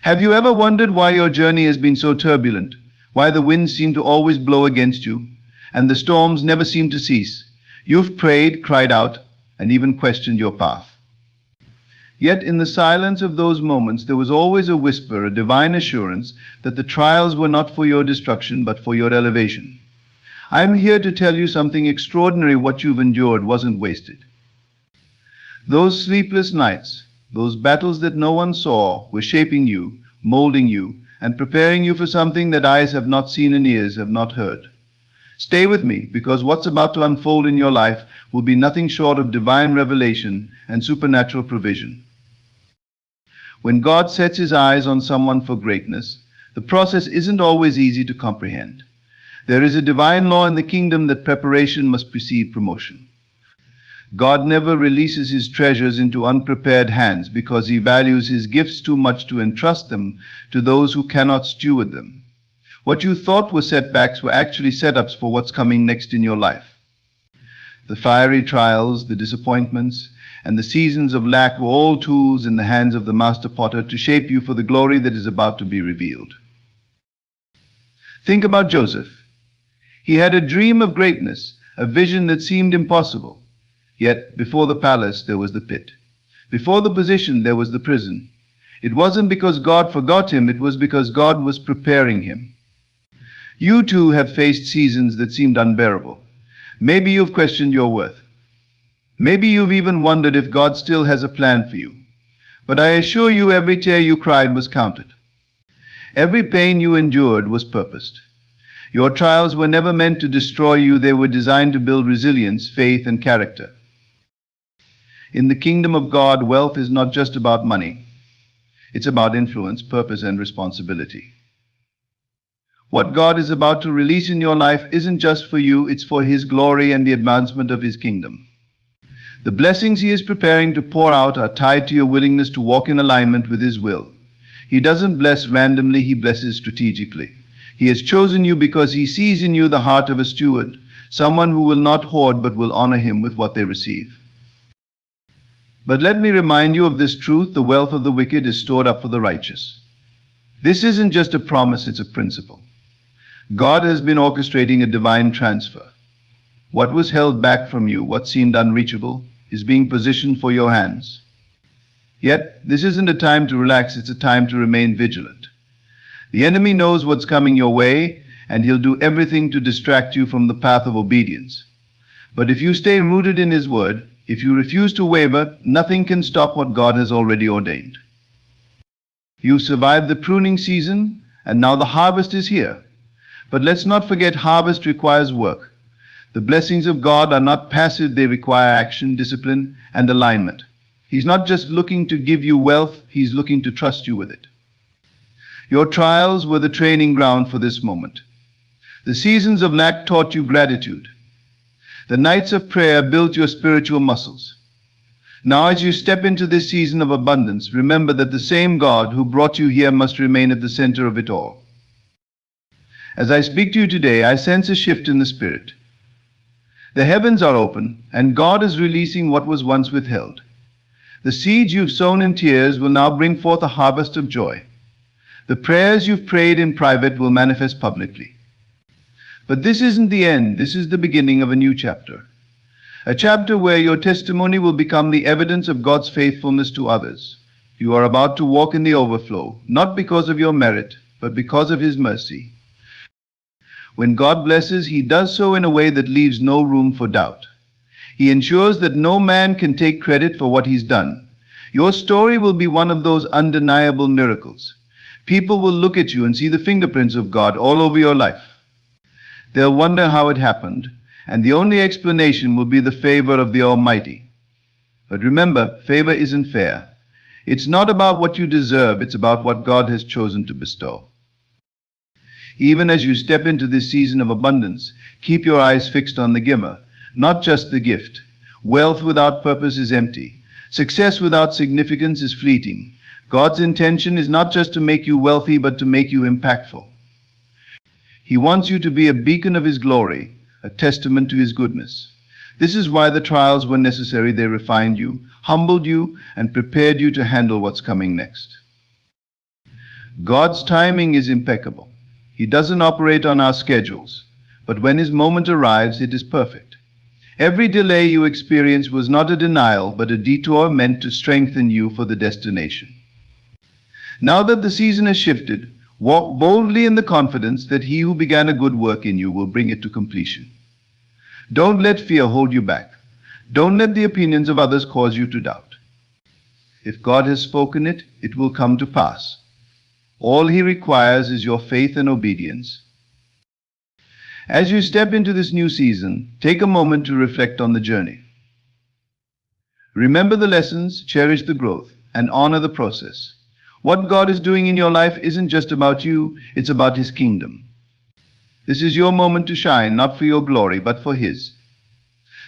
Have you ever wondered why your journey has been so turbulent, why the winds seem to always blow against you, and the storms never seem to cease? You've prayed, cried out, and even questioned your path. Yet in the silence of those moments, there was always a whisper, a divine assurance that the trials were not for your destruction, but for your elevation. I am here to tell you something extraordinary. What you've endured wasn't wasted. Those sleepless nights, those battles that no one saw, were shaping you, molding you, and preparing you for something that eyes have not seen and ears have not heard. Stay with me, because what's about to unfold in your life will be nothing short of divine revelation and supernatural provision. When God sets his eyes on someone for greatness, the process isn't always easy to comprehend. There is a divine law in the kingdom that preparation must precede promotion. God never releases his treasures into unprepared hands because he values his gifts too much to entrust them to those who cannot steward them. What you thought were setbacks were actually setups for what's coming next in your life. The fiery trials, the disappointments, and the seasons of lack were all tools in the hands of the master potter to shape you for the glory that is about to be revealed. Think about Joseph. He had a dream of greatness, a vision that seemed impossible. Yet before the palace there was the pit. Before the position there was the prison. It wasn't because God forgot him, it was because God was preparing him. You too have faced seasons that seemed unbearable. Maybe you've questioned your worth. Maybe you've even wondered if God still has a plan for you. But I assure you, every tear you cried was counted. Every pain you endured was purposed. Your trials were never meant to destroy you, they were designed to build resilience, faith, and character. In the kingdom of God, wealth is not just about money. It's about influence, purpose, and responsibility. What God is about to release in your life isn't just for you, it's for his glory and the advancement of his kingdom. The blessings he is preparing to pour out are tied to your willingness to walk in alignment with his will. He doesn't bless randomly, he blesses strategically. He has chosen you because he sees in you the heart of a steward, someone who will not hoard but will honor him with what they receive. But let me remind you of this truth: the wealth of the wicked is stored up for the righteous. This isn't just a promise, it's a principle. God has been orchestrating a divine transfer. What was held back from you, what seemed unreachable, is being positioned for your hands. Yet, this isn't a time to relax, it's a time to remain vigilant. The enemy knows what's coming your way, and he'll do everything to distract you from the path of obedience. But if you stay rooted in his word, if you refuse to waver, nothing can stop what God has already ordained. You survived the pruning season, and now the harvest is here. But let's not forget, harvest requires work. The blessings of God are not passive, they require action, discipline, and alignment. He's not just looking to give you wealth, he's looking to trust you with it. Your trials were the training ground for this moment. The seasons of lack taught you gratitude. The nights of prayer built your spiritual muscles. Now, as you step into this season of abundance, remember that the same God who brought you here must remain at the center of it all. As I speak to you today, I sense a shift in the spirit. The heavens are open, and God is releasing what was once withheld. The seeds you've sown in tears will now bring forth a harvest of joy. The prayers you've prayed in private will manifest publicly. But this isn't the end, this is the beginning of a new chapter. A chapter where your testimony will become the evidence of God's faithfulness to others. You are about to walk in the overflow, not because of your merit, but because of his mercy. When God blesses, he does so in a way that leaves no room for doubt. He ensures that no man can take credit for what he's done. Your story will be one of those undeniable miracles. People will look at you and see the fingerprints of God all over your life. They'll wonder how it happened, and the only explanation will be the favor of the Almighty. But remember, favor isn't fair. It's not about what you deserve, it's about what God has chosen to bestow. Even as you step into this season of abundance, keep your eyes fixed on the giver, not just the gift. Wealth without purpose is empty. Success without significance is fleeting. God's intention is not just to make you wealthy, but to make you impactful. He wants you to be a beacon of his glory, a testament to his goodness. This is why the trials were necessary. They refined you, humbled you, and prepared you to handle what's coming next. God's timing is impeccable. He doesn't operate on our schedules, but when His moment arrives, it is perfect. Every delay you experience was not a denial, but a detour meant to strengthen you for the destination. Now that the season has shifted, walk boldly in the confidence that He who began a good work in you will bring it to completion. Don't let fear hold you back. Don't let the opinions of others cause you to doubt. If God has spoken it, it will come to pass. All He requires is your faith and obedience. As you step into this new season, take a moment to reflect on the journey. Remember the lessons, cherish the growth, and honor the process. What God is doing in your life isn't just about you, it's about His kingdom. This is your moment to shine, not for your glory, but for His.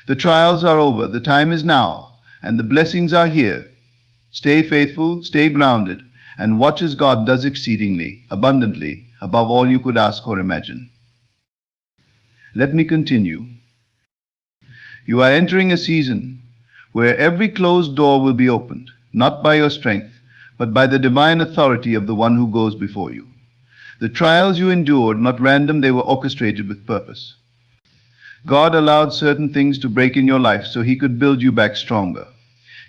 The trials are over, the time is now, and the blessings are here. Stay faithful, stay grounded, and watch as God does exceedingly, abundantly, above all you could ask or imagine. Let me continue. You are entering a season where every closed door will be opened, not by your strength, but by the divine authority of the one who goes before you. The trials you endured, not random, they were orchestrated with purpose. God allowed certain things to break in your life so He could build you back stronger.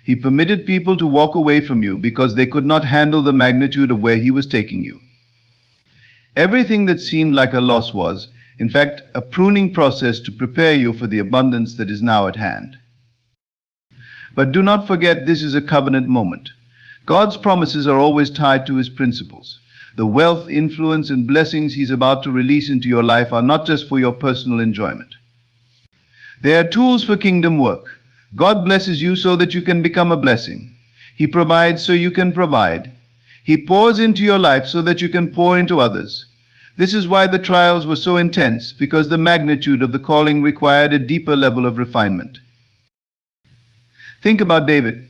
He permitted people to walk away from you because they could not handle the magnitude of where He was taking you. Everything that seemed like a loss was, in fact, a pruning process to prepare you for the abundance that is now at hand. But do not forget, this is a covenant moment. God's promises are always tied to His principles. The wealth, influence, and blessings He's about to release into your life are not just for your personal enjoyment. They are tools for kingdom work. God blesses you so that you can become a blessing. He provides so you can provide. He pours into your life so that you can pour into others. This is why the trials were so intense, because the magnitude of the calling required a deeper level of refinement. Think about David.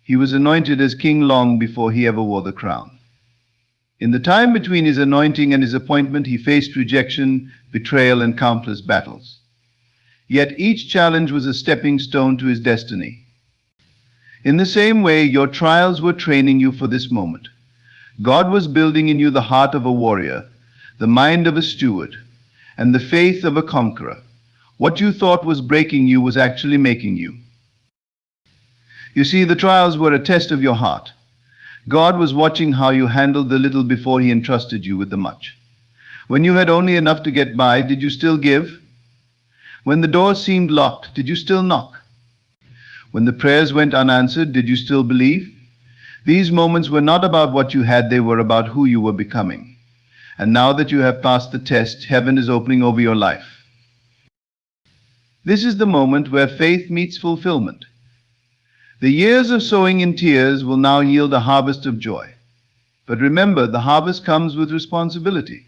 He was anointed as king long before he ever wore the crown. In the time between his anointing and his appointment, he faced rejection, betrayal, and countless battles. Yet each challenge was a stepping stone to his destiny. In the same way, your trials were training you for this moment. God was building in you the heart of a warrior, the mind of a steward, and the faith of a conqueror. What you thought was breaking you was actually making you. You see, the trials were a test of your heart. God was watching how you handled the little before He entrusted you with the much. When you had only enough to get by, did you still give? When the door seemed locked, did you still knock? When the prayers went unanswered, did you still believe? These moments were not about what you had, they were about who you were becoming. And now that you have passed the test, heaven is opening over your life. This is the moment where faith meets fulfillment. The years of sowing in tears will now yield a harvest of joy. But remember, the harvest comes with responsibility.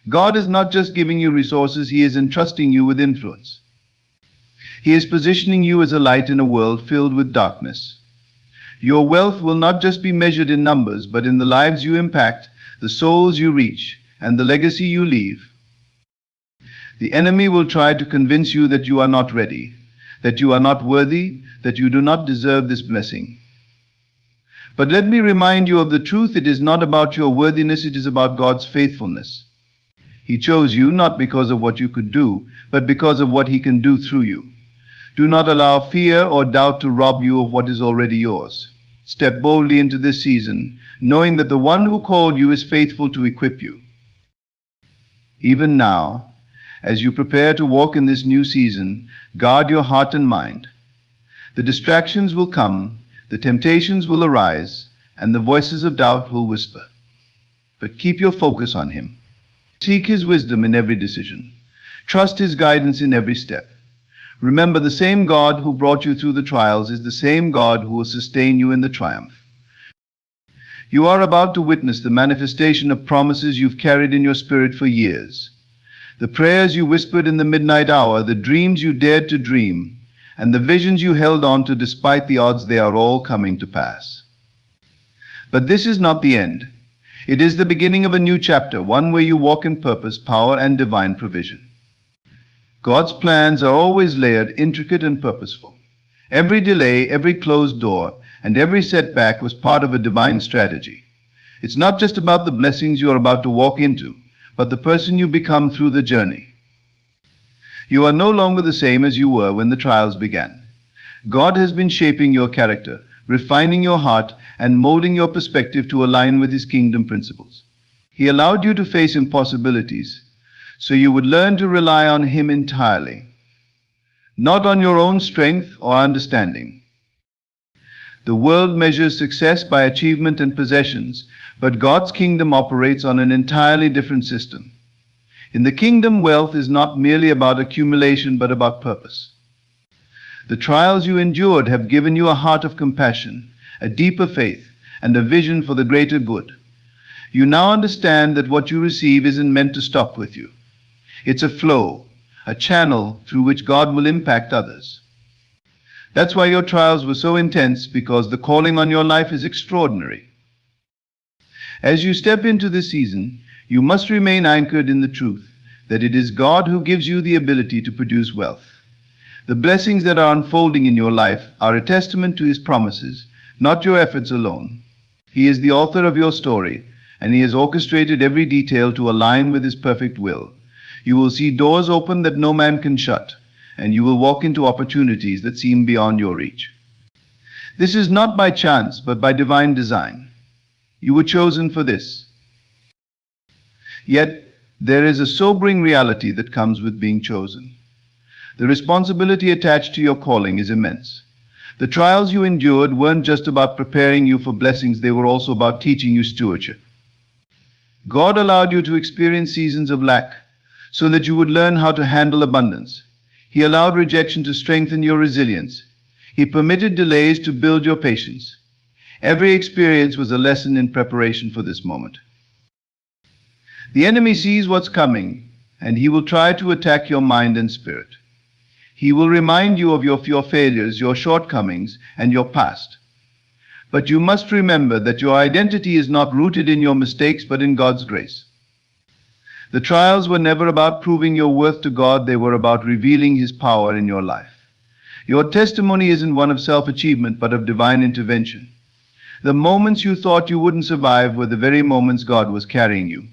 God is not just giving you resources, He is entrusting you with influence. He is positioning you as a light in a world filled with darkness. Your wealth will not just be measured in numbers, but in the lives you impact, the souls you reach, and the legacy you leave. The enemy will try to convince you that you are not ready, that you are not worthy, that you do not deserve this blessing. But let me remind you of the truth. It is not about your worthiness, it is about God's faithfulness. He chose you not because of what you could do, but because of what He can do through you. Do not allow fear or doubt to rob you of what is already yours. Step boldly into this season, knowing that the one who called you is faithful to equip you. Even now, as you prepare to walk in this new season, guard your heart and mind. The distractions will come, the temptations will arise, and the voices of doubt will whisper. But keep your focus on Him. Seek His wisdom in every decision. Trust His guidance in every step. Remember, the same God who brought you through the trials is the same God who will sustain you in the triumph. You are about to witness the manifestation of promises you've carried in your spirit for years. The prayers you whispered in the midnight hour, the dreams you dared to dream, and the visions you held on to despite the odds, they are all coming to pass. But this is not the end. It is the beginning of a new chapter, one where you walk in purpose, power, and divine provision. God's plans are always layered, intricate, and purposeful. Every delay, every closed door, and every setback was part of a divine strategy. It's not just about the blessings you are about to walk into, but the person you become through the journey. You are no longer the same as you were when the trials began. God has been shaping your character, refining your heart, and molding your perspective to align with His kingdom principles. He allowed you to face impossibilities so you would learn to rely on Him entirely, not on your own strength or understanding. The world measures success by achievement and possessions, but God's kingdom operates on an entirely different system. In the kingdom, wealth is not merely about accumulation, but about purpose. The trials you endured have given you a heart of compassion, a deeper faith, and a vision for the greater good. You now understand that what you receive isn't meant to stop with you. It's a flow, a channel through which God will impact others. That's why your trials were so intense, because the calling on your life is extraordinary. As you step into this season, you must remain anchored in the truth that it is God who gives you the ability to produce wealth. The blessings that are unfolding in your life are a testament to His promises, not your efforts alone. He is the author of your story, and He has orchestrated every detail to align with His perfect will. You will see doors open that no man can shut, and you will walk into opportunities that seem beyond your reach. This is not by chance, but by divine design. You were chosen for this. Yet, there is a sobering reality that comes with being chosen. The responsibility attached to your calling is immense. The trials you endured weren't just about preparing you for blessings, they were also about teaching you stewardship. God allowed you to experience seasons of lack so that you would learn how to handle abundance. He allowed rejection to strengthen your resilience. He permitted delays to build your patience. Every experience was a lesson in preparation for this moment. The enemy sees what's coming, and he will try to attack your mind and spirit. He will remind you of your failures, your shortcomings, and your past. But you must remember that your identity is not rooted in your mistakes, but in God's grace. The trials were never about proving your worth to God, they were about revealing His power in your life. Your testimony isn't one of self-achievement, but of divine intervention. The moments you thought you wouldn't survive were the very moments God was carrying you.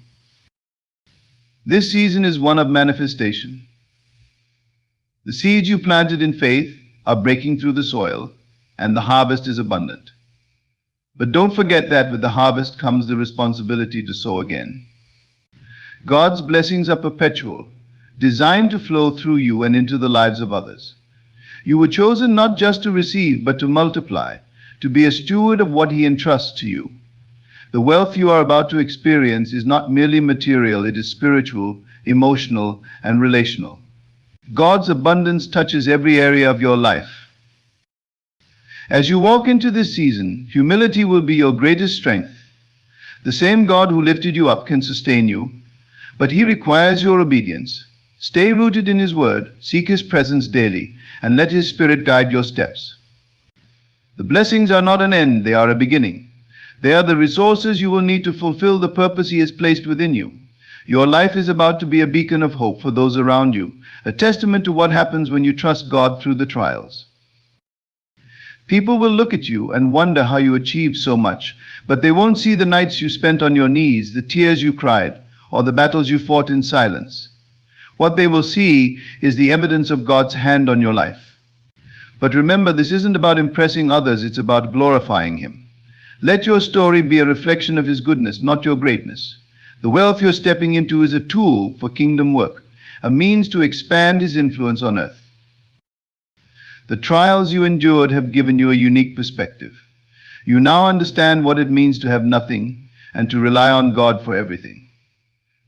This season is one of manifestation. The seeds you planted in faith are breaking through the soil, and the harvest is abundant. But don't forget that with the harvest comes the responsibility to sow again. God's blessings are perpetual, designed to flow through you and into the lives of others. You were chosen not just to receive, but to multiply, to be a steward of what He entrusts to you. The wealth you are about to experience is not merely material, it is spiritual, emotional, and relational. God's abundance touches every area of your life. As you walk into this season, humility will be your greatest strength. The same God who lifted you up can sustain you, but He requires your obedience. Stay rooted in His word, seek His presence daily, and let His Spirit guide your steps. The blessings are not an end, they are a beginning. They are the resources you will need to fulfill the purpose He has placed within you. Your life is about to be a beacon of hope for those around you, a testament to what happens when you trust God through the trials. People will look at you and wonder how you achieved so much, but they won't see the nights you spent on your knees, the tears you cried, or the battles you fought in silence. What they will see is the evidence of God's hand on your life. But remember, this isn't about impressing others, it's about glorifying Him. Let your story be a reflection of His goodness, not your greatness. The wealth you're stepping into is a tool for kingdom work, a means to expand His influence on earth. The trials you endured have given you a unique perspective. You now understand what it means to have nothing and to rely on God for everything.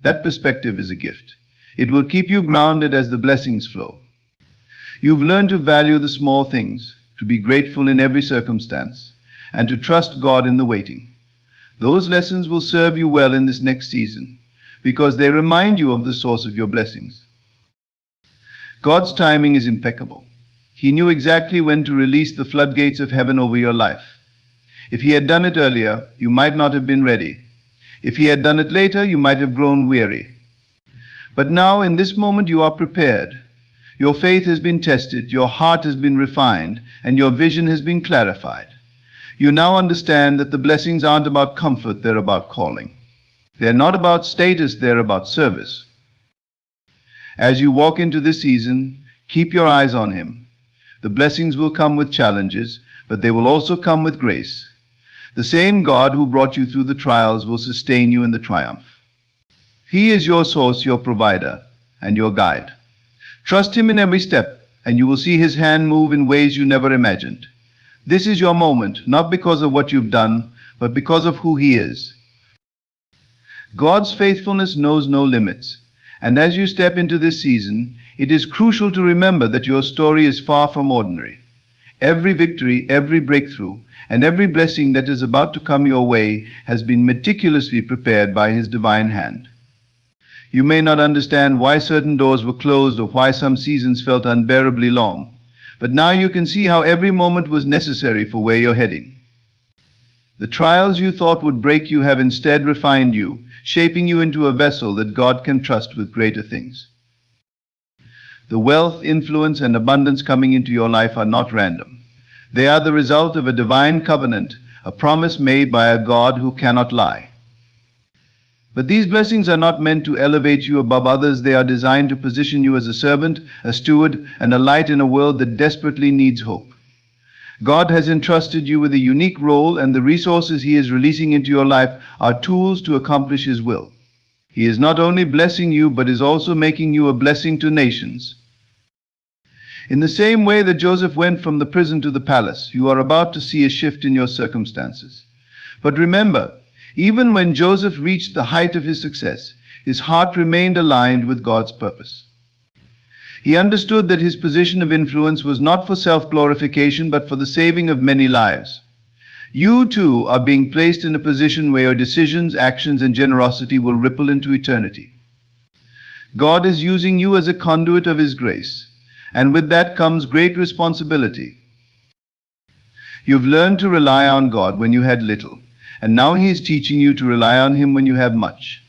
That perspective is a gift. It will keep you grounded as the blessings flow. You've learned to value the small things, to be grateful in every circumstance, and to trust God in the waiting. Those lessons will serve you well in this next season, because they remind you of the source of your blessings. God's timing is impeccable. He knew exactly when to release the floodgates of heaven over your life. If He had done it earlier, you might not have been ready. If He had done it later, you might have grown weary. But now, in this moment, you are prepared. Your faith has been tested, your heart has been refined, and your vision has been clarified. You now understand that the blessings aren't about comfort, they're about calling. They're not about status, they're about service. As you walk into this season, keep your eyes on Him. The blessings will come with challenges, but they will also come with grace. The same God who brought you through the trials will sustain you in the triumph. He is your source, your provider, and your guide. Trust Him in every step, and you will see His hand move in ways you never imagined. This is your moment, not because of what you've done, but because of who He is. God's faithfulness knows no limits, and as you step into this season, it is crucial to remember that your story is far from ordinary. Every victory, every breakthrough, and every blessing that is about to come your way has been meticulously prepared by His divine hand. You may not understand why certain doors were closed or why some seasons felt unbearably long, but now you can see how every moment was necessary for where you're heading. The trials you thought would break you have instead refined you, shaping you into a vessel that God can trust with greater things. The wealth, influence, and abundance coming into your life are not random. They are the result of a divine covenant, a promise made by a God who cannot lie. But these blessings are not meant to elevate you above others. They are designed to position you as a servant, a steward, and a light in a world that desperately needs hope. God has entrusted you with a unique role, and the resources He is releasing into your life are tools to accomplish His will. He is not only blessing you, but is also making you a blessing to nations. In the same way that Joseph went from the prison to the palace, you are about to see a shift in your circumstances. But remember, even when Joseph reached the height of his success, his heart remained aligned with God's purpose. He understood that his position of influence was not for self-glorification, but for the saving of many lives. You too are being placed in a position where your decisions, actions, and generosity will ripple into eternity. God is using you as a conduit of His grace, and with that comes great responsibility. You've learned to rely on God when you had little, and now He is teaching you to rely on Him when you have much.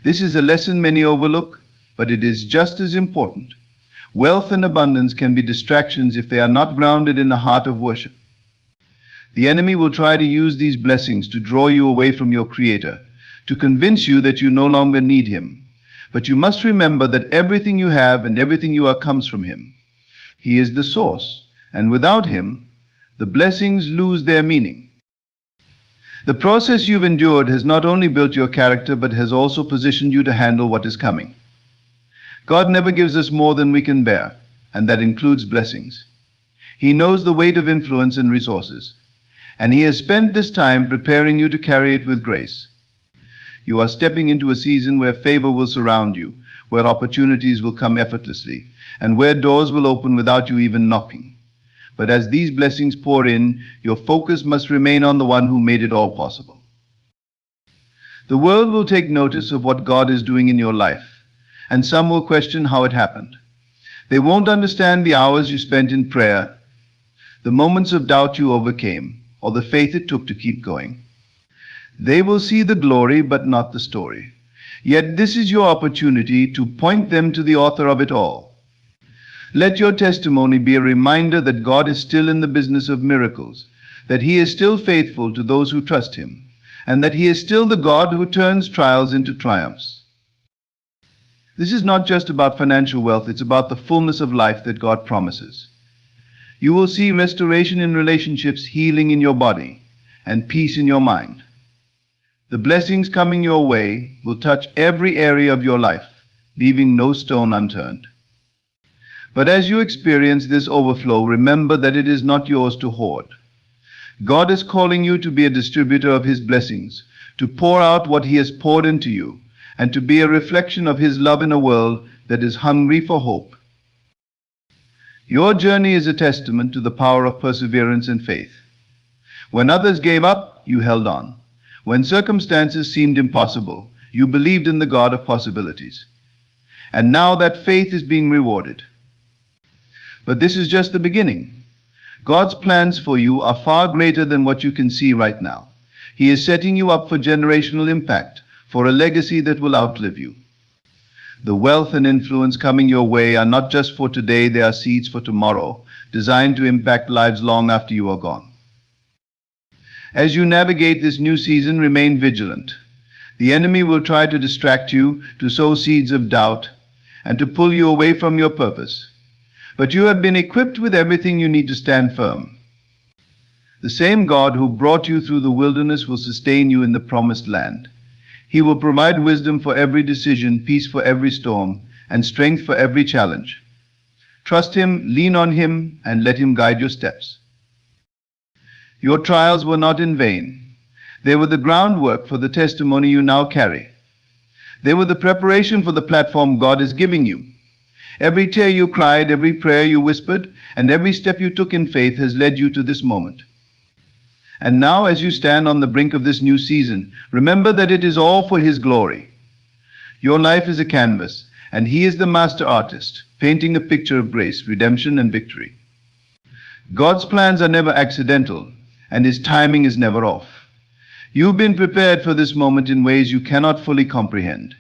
This is a lesson many overlook, but it is just as important. Wealth and abundance can be distractions if they are not grounded in a heart of worship. The enemy will try to use these blessings to draw you away from your Creator, to convince you that you no longer need Him. But you must remember that everything you have and everything you are comes from Him. He is the source, and without Him, the blessings lose their meaning. The process you've endured has not only built your character, but has also positioned you to handle what is coming. God never gives us more than we can bear, and that includes blessings. He knows the weight of influence and resources, and He has spent this time preparing you to carry it with grace. You are stepping into a season where favor will surround you, where opportunities will come effortlessly, and where doors will open without you even knocking. But as these blessings pour in, your focus must remain on the One who made it all possible. The world will take notice of what God is doing in your life, and some will question how it happened. They won't understand the hours you spent in prayer, the moments of doubt you overcame, or the faith it took to keep going. They will see the glory, but not the story. Yet this is your opportunity to point them to the author of it all. Let your testimony be a reminder that God is still in the business of miracles, that He is still faithful to those who trust Him, and that He is still the God who turns trials into triumphs. This is not just about financial wealth, it's about the fullness of life that God promises. You will see restoration in relationships, healing in your body, and peace in your mind. The blessings coming your way will touch every area of your life, leaving no stone unturned. But as you experience this overflow, remember that it is not yours to hoard. God is calling you to be a distributor of His blessings, to pour out what He has poured into you, and to be a reflection of His love in a world that is hungry for hope. Your journey is a testament to the power of perseverance and faith. When others gave up, you held on. When circumstances seemed impossible, you believed in the God of possibilities. And now that faith is being rewarded. But this is just the beginning. God's plans for you are far greater than what you can see right now. He is setting you up for generational impact, for a legacy that will outlive you. The wealth and influence coming your way are not just for today, they are seeds for tomorrow, designed to impact lives long after you are gone. As you navigate this new season, remain vigilant. The enemy will try to distract you, to sow seeds of doubt, and to pull you away from your purpose. But you have been equipped with everything you need to stand firm. The same God who brought you through the wilderness will sustain you in the promised land. He will provide wisdom for every decision, peace for every storm, and strength for every challenge. Trust Him, lean on Him, and let Him guide your steps. Your trials were not in vain. They were the groundwork for the testimony you now carry. They were the preparation for the platform God is giving you. Every tear you cried, every prayer you whispered, and every step you took in faith has led you to this moment. And now, as you stand on the brink of this new season, remember that it is all for His glory. Your life is a canvas, and He is the master artist, painting a picture of grace, redemption, and victory. God's plans are never accidental, and His timing is never off. You've been prepared for this moment in ways you cannot fully comprehend.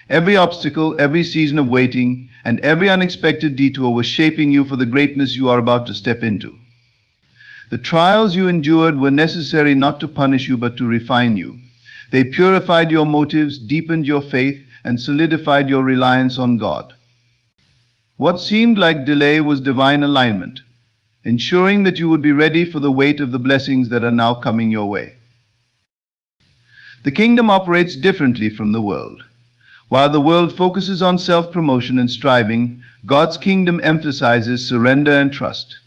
Every obstacle, every season of waiting, and every unexpected detour was shaping you for the greatness you are about to step into. The trials you endured were necessary not to punish you but to refine you. They purified your motives, deepened your faith, and solidified your reliance on God. What seemed like delay was divine alignment, ensuring that you would be ready for the weight of the blessings that are now coming your way. The kingdom operates differently from the world. While the world focuses on self-promotion and striving, God's kingdom emphasizes surrender and trust.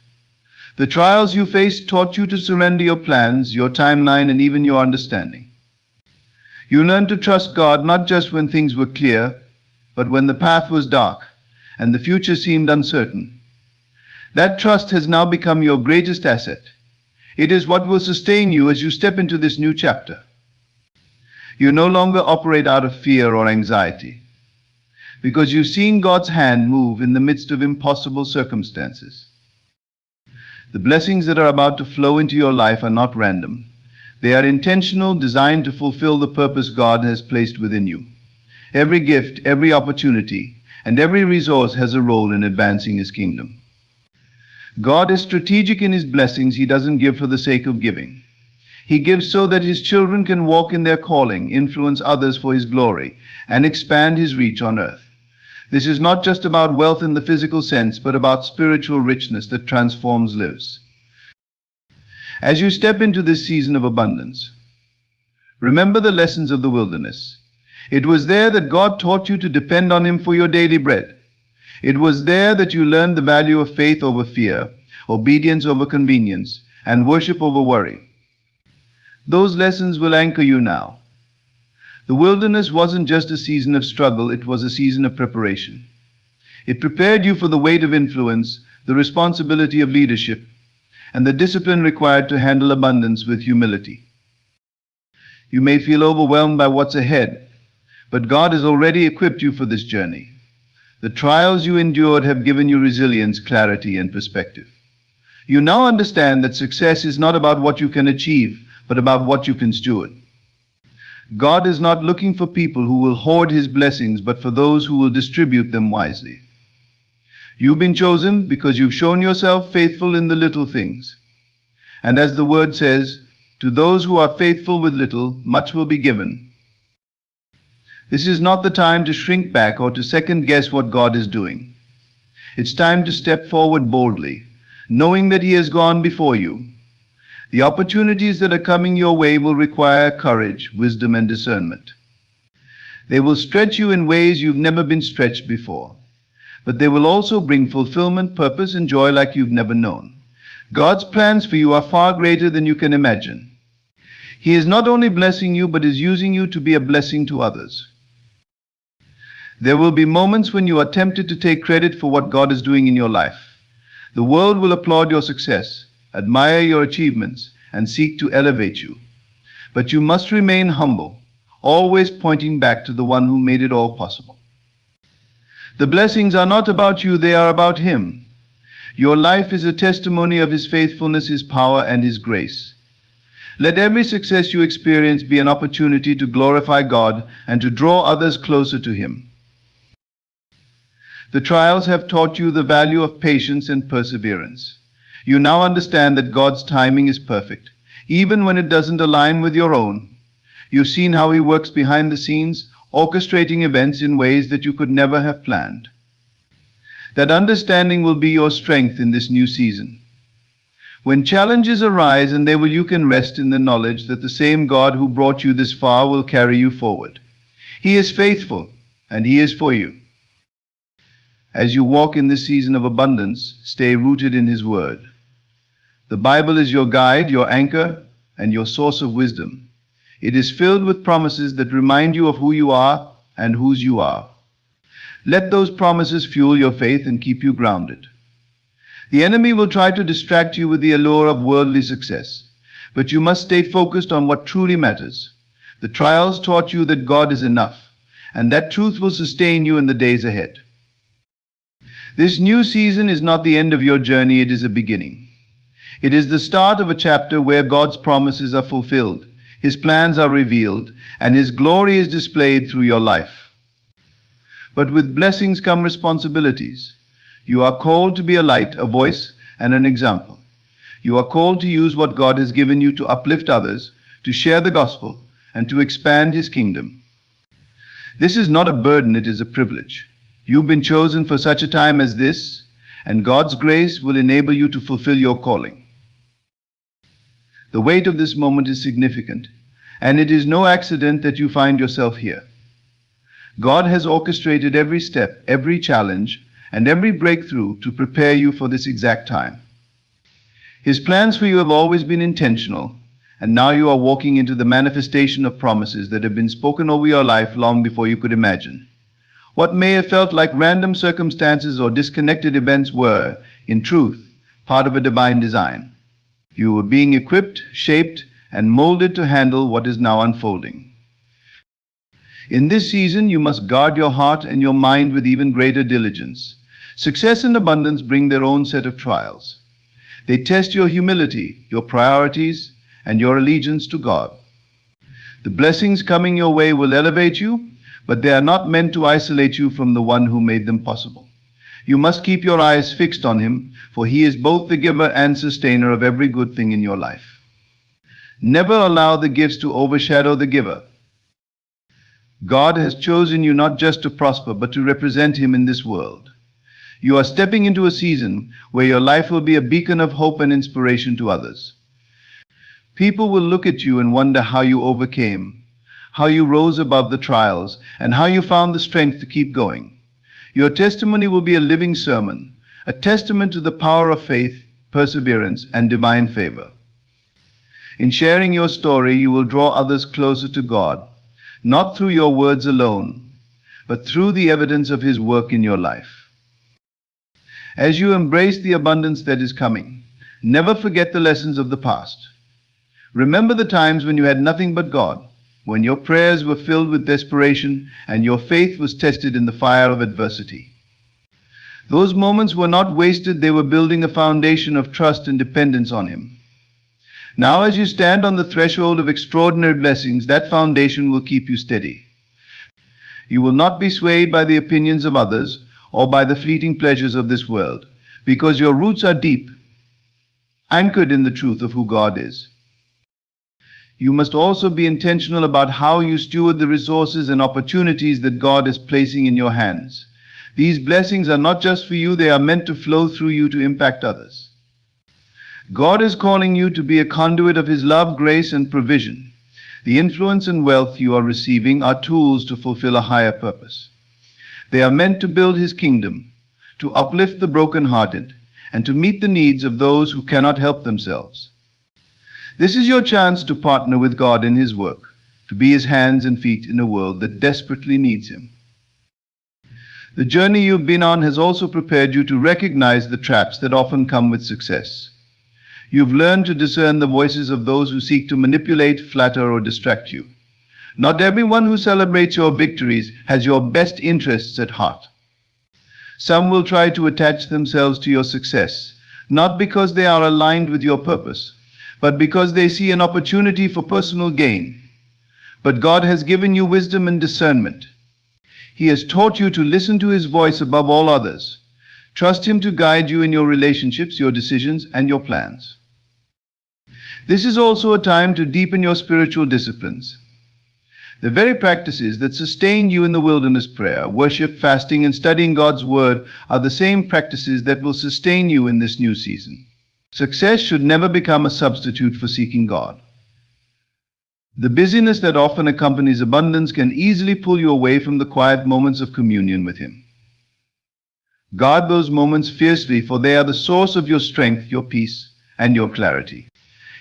The trials you faced taught you to surrender your plans, your timeline, and even your understanding. You learned to trust God not just when things were clear, but when the path was dark and the future seemed uncertain. That trust has now become your greatest asset. It is what will sustain you as you step into this new chapter. You no longer operate out of fear or anxiety, because you've seen God's hand move in the midst of impossible circumstances. The blessings that are about to flow into your life are not random. They are intentional, designed to fulfill the purpose God has placed within you. Every gift, every opportunity, and every resource has a role in advancing His kingdom. God is strategic in His blessings. He doesn't give for the sake of giving. He gives so that His children can walk in their calling, influence others for His glory, and expand His reach on earth. This is not just about wealth in the physical sense, but about spiritual richness that transforms lives. As you step into this season of abundance, remember the lessons of the wilderness. It was there that God taught you to depend on Him for your daily bread. It was there that you learned the value of faith over fear, obedience over convenience, and worship over worry. Those lessons will anchor you now. The wilderness wasn't just a season of struggle, it was a season of preparation. It prepared you for the weight of influence, the responsibility of leadership, and the discipline required to handle abundance with humility. You may feel overwhelmed by what's ahead, but God has already equipped you for this journey. The trials you endured have given you resilience, clarity, and perspective. You now understand that success is not about what you can achieve, but about what you can steward. God is not looking for people who will hoard His blessings, but for those who will distribute them wisely. You've been chosen because you've shown yourself faithful in the little things. And as the word says, to those who are faithful with little, much will be given. This is not the time to shrink back or to second guess what God is doing. It's time to step forward boldly, knowing that He has gone before you. The opportunities that are coming your way will require courage, wisdom, and discernment. They will stretch you in ways you've never been stretched before, but they will also bring fulfillment, purpose, and joy like you've never known. God's plans for you are far greater than you can imagine. He is not only blessing you, but is using you to be a blessing to others. There will be moments when you are tempted to take credit for what God is doing in your life. The world will applaud your success, admire your achievements, and seek to elevate you. But you must remain humble, always pointing back to the one who made it all possible. The blessings are not about you, they are about Him. Your life is a testimony of His faithfulness, His power, and His grace. Let every success you experience be an opportunity to glorify God and to draw others closer to Him. The trials have taught you the value of patience and perseverance. You now understand that God's timing is perfect. even when it doesn't align with your own. You've seen how He works behind the scenes, orchestrating events in ways that you could never have planned. That understanding will be your strength in this new season. When challenges arise, you can rest in the knowledge that the same God who brought you this far will carry you forward. He is faithful, and He is for you. As you walk in this season of abundance, stay rooted in His Word. The Bible is your guide, your anchor, and your source of wisdom. It is filled with promises that remind you of who you are and whose you are. Let those promises fuel your faith and keep you grounded. The enemy will try to distract you with the allure of worldly success, but you must stay focused on what truly matters. The trials taught you that God is enough, and that truth will sustain you in the days ahead. This new season is not the end of your journey, it is a beginning. It is the start of a chapter where God's promises are fulfilled, His plans are revealed, and His glory is displayed through your life. But with blessings come responsibilities. You are called to be a light, a voice, and an example. You are called to use what God has given you to uplift others, to share the gospel, and to expand His kingdom. This is not a burden, it is a privilege. You've been chosen for such a time as this, and God's grace will enable you to fulfill your calling. The weight of this moment is significant, and it is no accident that you find yourself here. God has orchestrated every step, every challenge, and every breakthrough to prepare you for this exact time. His plans for you have always been intentional, and now you are walking into the manifestation of promises that have been spoken over your life long before you could imagine. What may have felt like random circumstances or disconnected events were, in truth, part of a divine design. You were being equipped, shaped, and molded to handle what is now unfolding. In this season, you must guard your heart and your mind with even greater diligence. Success and abundance bring their own set of trials. They test your humility, your priorities, and your allegiance to God. The blessings coming your way will elevate you, but they are not meant to isolate you from the one who made them possible. You must keep your eyes fixed on Him, for He is both the giver and sustainer of every good thing in your life. Never allow the gifts to overshadow the giver. God has chosen you not just to prosper, but to represent Him in this world. You are stepping into a season where your life will be a beacon of hope and inspiration to others. People will look at you and wonder how you overcame, how you rose above the trials, and how you found the strength to keep going. Your testimony will be a living sermon, a testament to the power of faith, perseverance, and divine favor. In sharing your story, you will draw others closer to God, not through your words alone, but through the evidence of His work in your life. As you embrace the abundance that is coming, never forget the lessons of the past. Remember the times when you had nothing but God, when your prayers were filled with desperation and your faith was tested in the fire of adversity. Those moments were not wasted, they were building a foundation of trust and dependence on Him. Now, as you stand on the threshold of extraordinary blessings, that foundation will keep you steady. You will not be swayed by the opinions of others or by the fleeting pleasures of this world, because your roots are deep, anchored in the truth of who God is. You must also be intentional about how you steward the resources and opportunities that God is placing in your hands. These blessings are not just for you, they are meant to flow through you to impact others. God is calling you to be a conduit of His love, grace, and provision. The influence and wealth you are receiving are tools to fulfill a higher purpose. They are meant to build His kingdom, to uplift the brokenhearted, and to meet the needs of those who cannot help themselves. This is your chance to partner with God in His work, to be His hands and feet in a world that desperately needs Him. The journey you've been on has also prepared you to recognize the traps that often come with success. You've learned to discern the voices of those who seek to manipulate, flatter, or distract you. Not everyone who celebrates your victories has your best interests at heart. Some will try to attach themselves to your success, not because they are aligned with your purpose, but because they see an opportunity for personal gain. But God has given you wisdom and discernment. He has taught you to listen to His voice above all others. Trust Him to guide you in your relationships, your decisions, and your plans. This is also a time to deepen your spiritual disciplines. The very practices that sustained you in the wilderness prayer, worship, fasting, and studying God's Word are the same practices that will sustain you in this new season. Success should never become a substitute for seeking God. The busyness that often accompanies abundance can easily pull you away from the quiet moments of communion with Him. Guard those moments fiercely, for they are the source of your strength, your peace, and your clarity.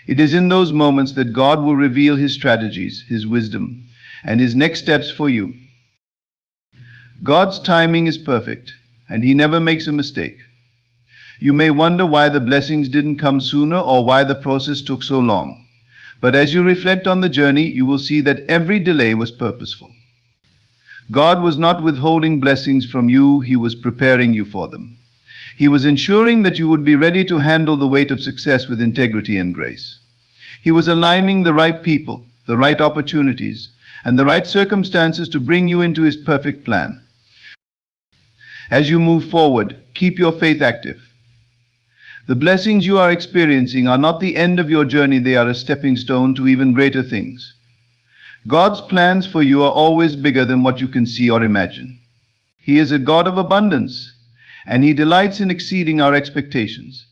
It is in those moments that God will reveal His strategies, His wisdom, and His next steps for you. God's timing is perfect, and He never makes a mistake. You may wonder why the blessings didn't come sooner or why the process took so long. But as you reflect on the journey, you will see that every delay was purposeful. God was not withholding blessings from you, He was preparing you for them. He was ensuring that you would be ready to handle the weight of success with integrity and grace. He was aligning the right people, the right opportunities, and the right circumstances to bring you into His perfect plan. As you move forward, keep your faith active. The blessings you are experiencing are not the end of your journey, they are a stepping stone to even greater things. God's plans for you are always bigger than what you can see or imagine. He is a God of abundance, and He delights in exceeding our expectations.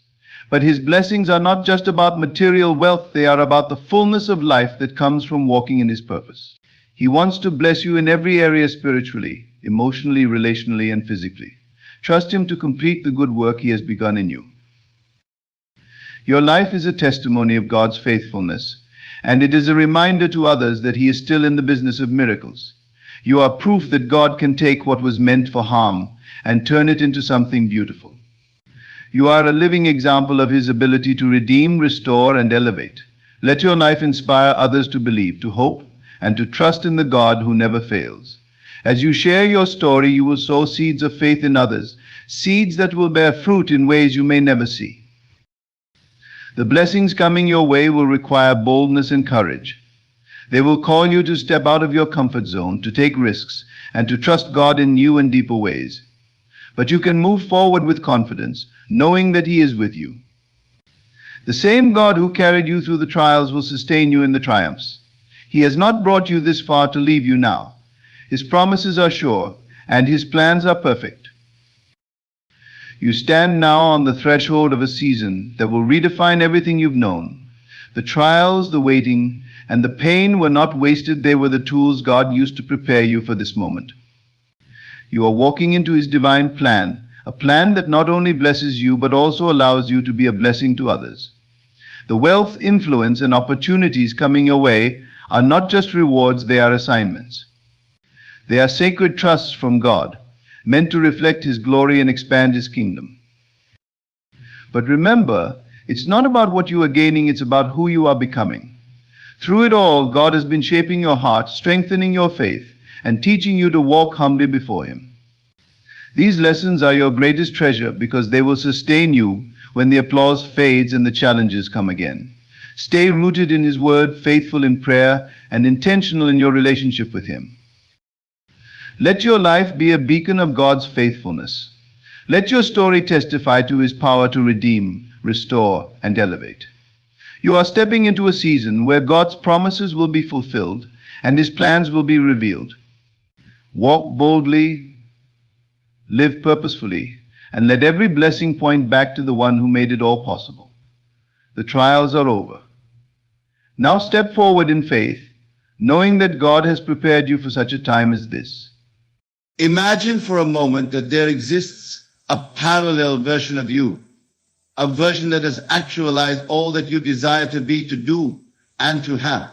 But His blessings are not just about material wealth, they are about the fullness of life that comes from walking in His purpose. He wants to bless you in every area spiritually, emotionally, relationally, and physically. Trust Him to complete the good work He has begun in you. Your life is a testimony of God's faithfulness, and it is a reminder to others that He is still in the business of miracles. You are proof that God can take what was meant for harm and turn it into something beautiful. You are a living example of His ability to redeem, restore, and elevate. Let your life inspire others to believe, to hope, and to trust in the God who never fails. As you share your story, you will sow seeds of faith in others, seeds that will bear fruit in ways you may never see. The blessings coming your way will require boldness and courage. They will call you to step out of your comfort zone, to take risks, and to trust God in new and deeper ways. But you can move forward with confidence, knowing that He is with you. The same God who carried you through the trials will sustain you in the triumphs. He has not brought you this far to leave you now. His promises are sure, and His plans are perfect. You stand now on the threshold of a season that will redefine everything you've known. The trials, the waiting, and the pain were not wasted. They were the tools God used to prepare you for this moment. You are walking into His divine plan, a plan that not only blesses you, but also allows you to be a blessing to others. The wealth, influence, and opportunities coming your way are not just rewards, they are assignments. They are sacred trusts from God, meant to reflect His glory and expand His kingdom. But remember, it's not about what you are gaining, it's about who you are becoming. Through it all, God has been shaping your heart, strengthening your faith, and teaching you to walk humbly before Him. These lessons are your greatest treasure because they will sustain you when the applause fades and the challenges come again. Stay rooted in His Word, faithful in prayer, and intentional in your relationship with Him. Let your life be a beacon of God's faithfulness. Let your story testify to His power to redeem, restore, and elevate. You are stepping into a season where God's promises will be fulfilled and His plans will be revealed. Walk boldly, live purposefully, and let every blessing point back to the One who made it all possible. The trials are over. Now step forward in faith, knowing that God has prepared you for such a time as this. Imagine for a moment that there exists a parallel version of you, a version that has actualized all that you desire to be, to do, and to have.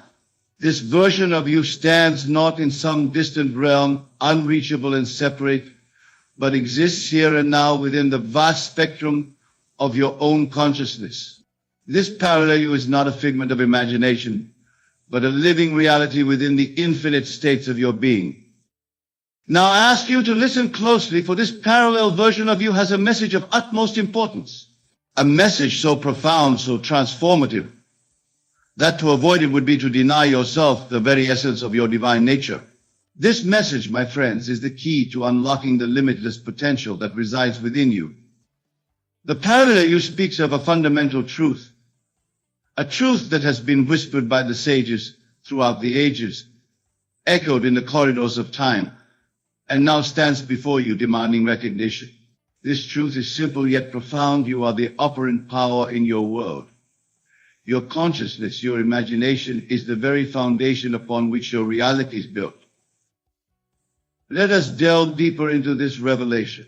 This version of you stands not in some distant realm, unreachable and separate, but exists here and now within the vast spectrum of your own consciousness. This parallel you is not a figment of imagination, but a living reality within the infinite states of your being. Now I ask you to listen closely, for this parallel version of you has a message of utmost importance. A message so profound, so transformative, that to avoid it would be to deny yourself the very essence of your divine nature. This message, my friends, is the key to unlocking the limitless potential that resides within you. The parallel you speaks of a fundamental truth, a truth that has been whispered by the sages throughout the ages, echoed in the corridors of time, and now stands before you demanding recognition. This truth is simple yet profound. You are the operant power in your world. Your consciousness, your imagination, is the very foundation upon which your reality is built. Let us delve deeper into this revelation.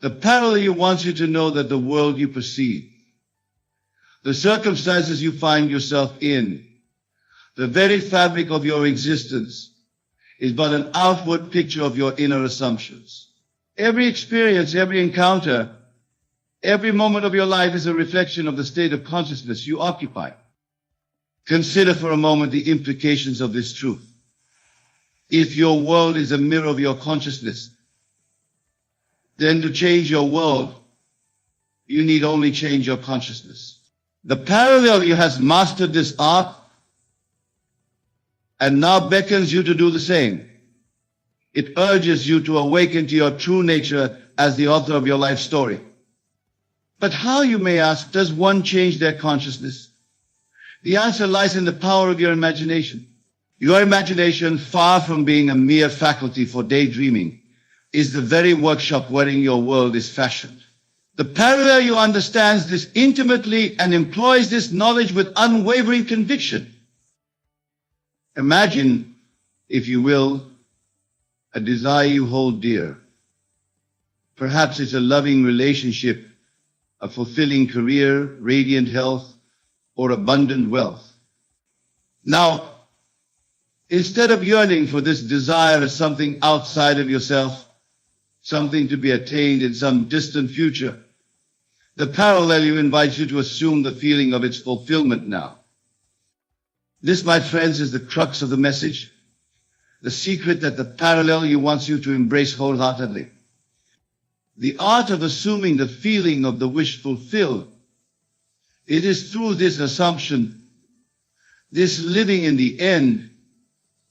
The parallel wants you to know that the world you perceive, the circumstances you find yourself in, the very fabric of your existence, is but an outward picture of your inner assumptions. Every experience, every encounter, every moment of your life is a reflection of the state of consciousness you occupy. Consider for a moment the implications of this truth. If your world is a mirror of your consciousness, then to change your world, you need only change your consciousness. The parallel has mastered this art and now beckons you to do the same. It urges you to awaken to your true nature as the author of your life story. But how, you may ask, does one change their consciousness? The answer lies in the power of your imagination. Your imagination, far from being a mere faculty for daydreaming, is the very workshop wherein your world is fashioned. The parallel understands this intimately and employs this knowledge with unwavering conviction. Imagine, if you will, a desire you hold dear. Perhaps it's a loving relationship, a fulfilling career, radiant health, or abundant wealth. Now, instead of yearning for this desire as something outside of yourself, something to be attained in some distant future, the parallel invites you to assume the feeling of its fulfillment now. This, my friends, is the crux of the message, the secret that the parallel wants you to embrace wholeheartedly. The art of assuming the feeling of the wish fulfilled. It is through this assumption, this living in the end,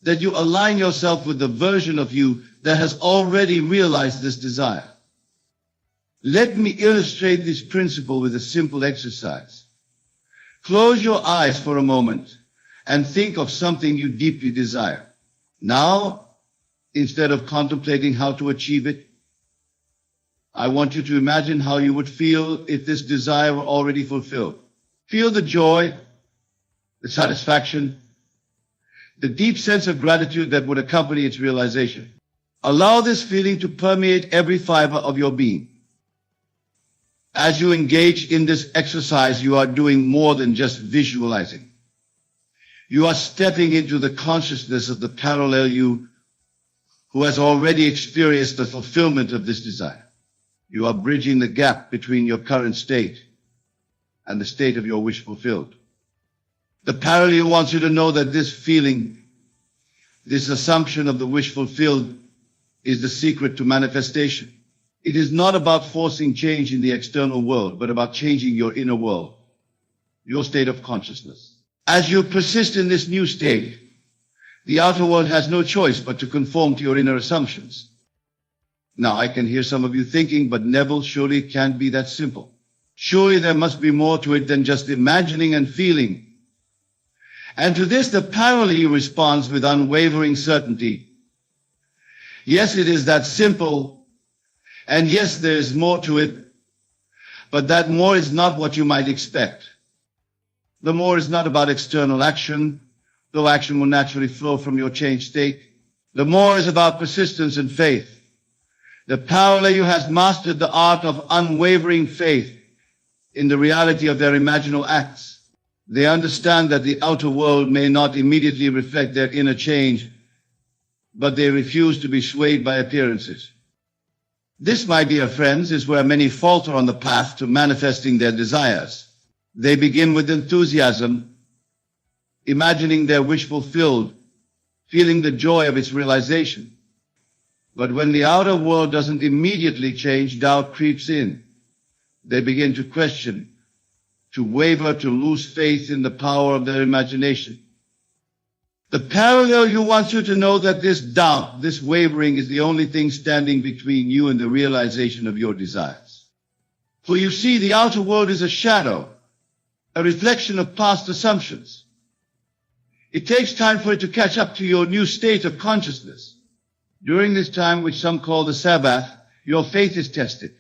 that you align yourself with the version of you that has already realized this desire. Let me illustrate this principle with a simple exercise. Close your eyes for a moment and think of something you deeply desire. Now, instead of contemplating how to achieve it, I want you to imagine how you would feel if this desire were already fulfilled. Feel the joy, the satisfaction, the deep sense of gratitude that would accompany its realization. Allow this feeling to permeate every fiber of your being. As you engage in this exercise, you are doing more than just visualizing. You are stepping into the consciousness of the parallel you who has already experienced the fulfillment of this desire. You are bridging the gap between your current state and the state of your wish fulfilled. The parallel wants you to know that this feeling, this assumption of the wish fulfilled, is the secret to manifestation. It is not about forcing change in the external world, but about changing your inner world, your state of consciousness. As you persist in this new state, the outer world has no choice but to conform to your inner assumptions. Now, I can hear some of you thinking, but Neville, surely it can't be that simple. Surely there must be more to it than just imagining and feeling. And to this, the parallel responds with unwavering certainty. Yes, it is that simple. And yes, there is more to it. But that more is not what you might expect. The more is not about external action, though action will naturally flow from your changed state. The more is about persistence and faith. The parallel has mastered the art of unwavering faith in the reality of their imaginal acts. They understand that the outer world may not immediately reflect their inner change, but they refuse to be swayed by appearances. This, my dear friends, is where many falter on the path to manifesting their desires. They begin with enthusiasm, imagining their wish fulfilled, feeling the joy of its realization. But when the outer world doesn't immediately change, doubt creeps in. They begin to question, to waver, to lose faith in the power of their imagination. The parallel wants you to know that this doubt, this wavering, is the only thing standing between you and the realization of your desires. For you see, the outer world is a shadow. a reflection of past assumptions. It takes time for it to catch up to your new state of consciousness. During this time, which some call the Sabbath, your faith is tested.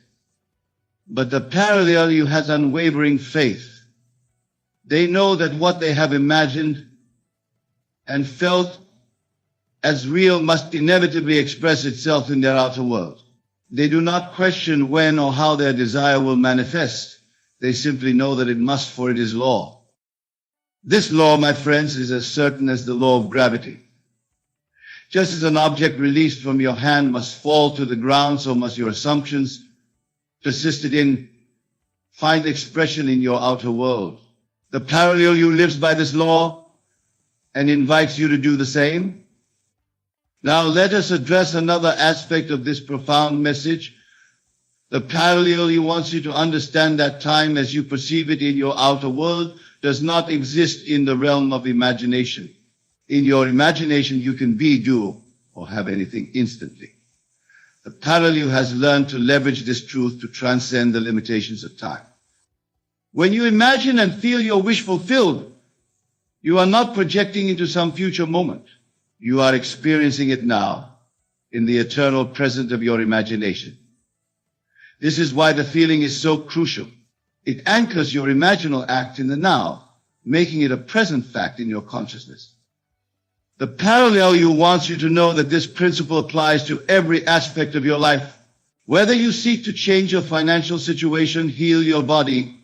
But the parallel you has unwavering faith. They know that what they have imagined and felt as real must inevitably express itself in their outer world. They do not question when or how their desire will manifest. They simply know that it must, for it is law. This law, my friends, is as certain as the law of gravity. Just as an object released from your hand must fall to the ground, so must your assumptions, persisted in, find expression in your outer world. The parallel you lives by this law and invites you to do the same. Now let us address another aspect of this profound message. The parallel you wants you to understand that time as you perceive it in your outer world does not exist in the realm of imagination. In your imagination you can be, do, or have anything instantly. The parallel has learned to leverage this truth to transcend the limitations of time. When you imagine and feel your wish fulfilled, you are not projecting into some future moment. You are experiencing it now, in the eternal present of your imagination. This is why the feeling is so crucial. It anchors your imaginal act in the now, making it a present fact in your consciousness. The parallel you wants you to know that this principle applies to every aspect of your life. Whether you seek to change your financial situation, heal your body,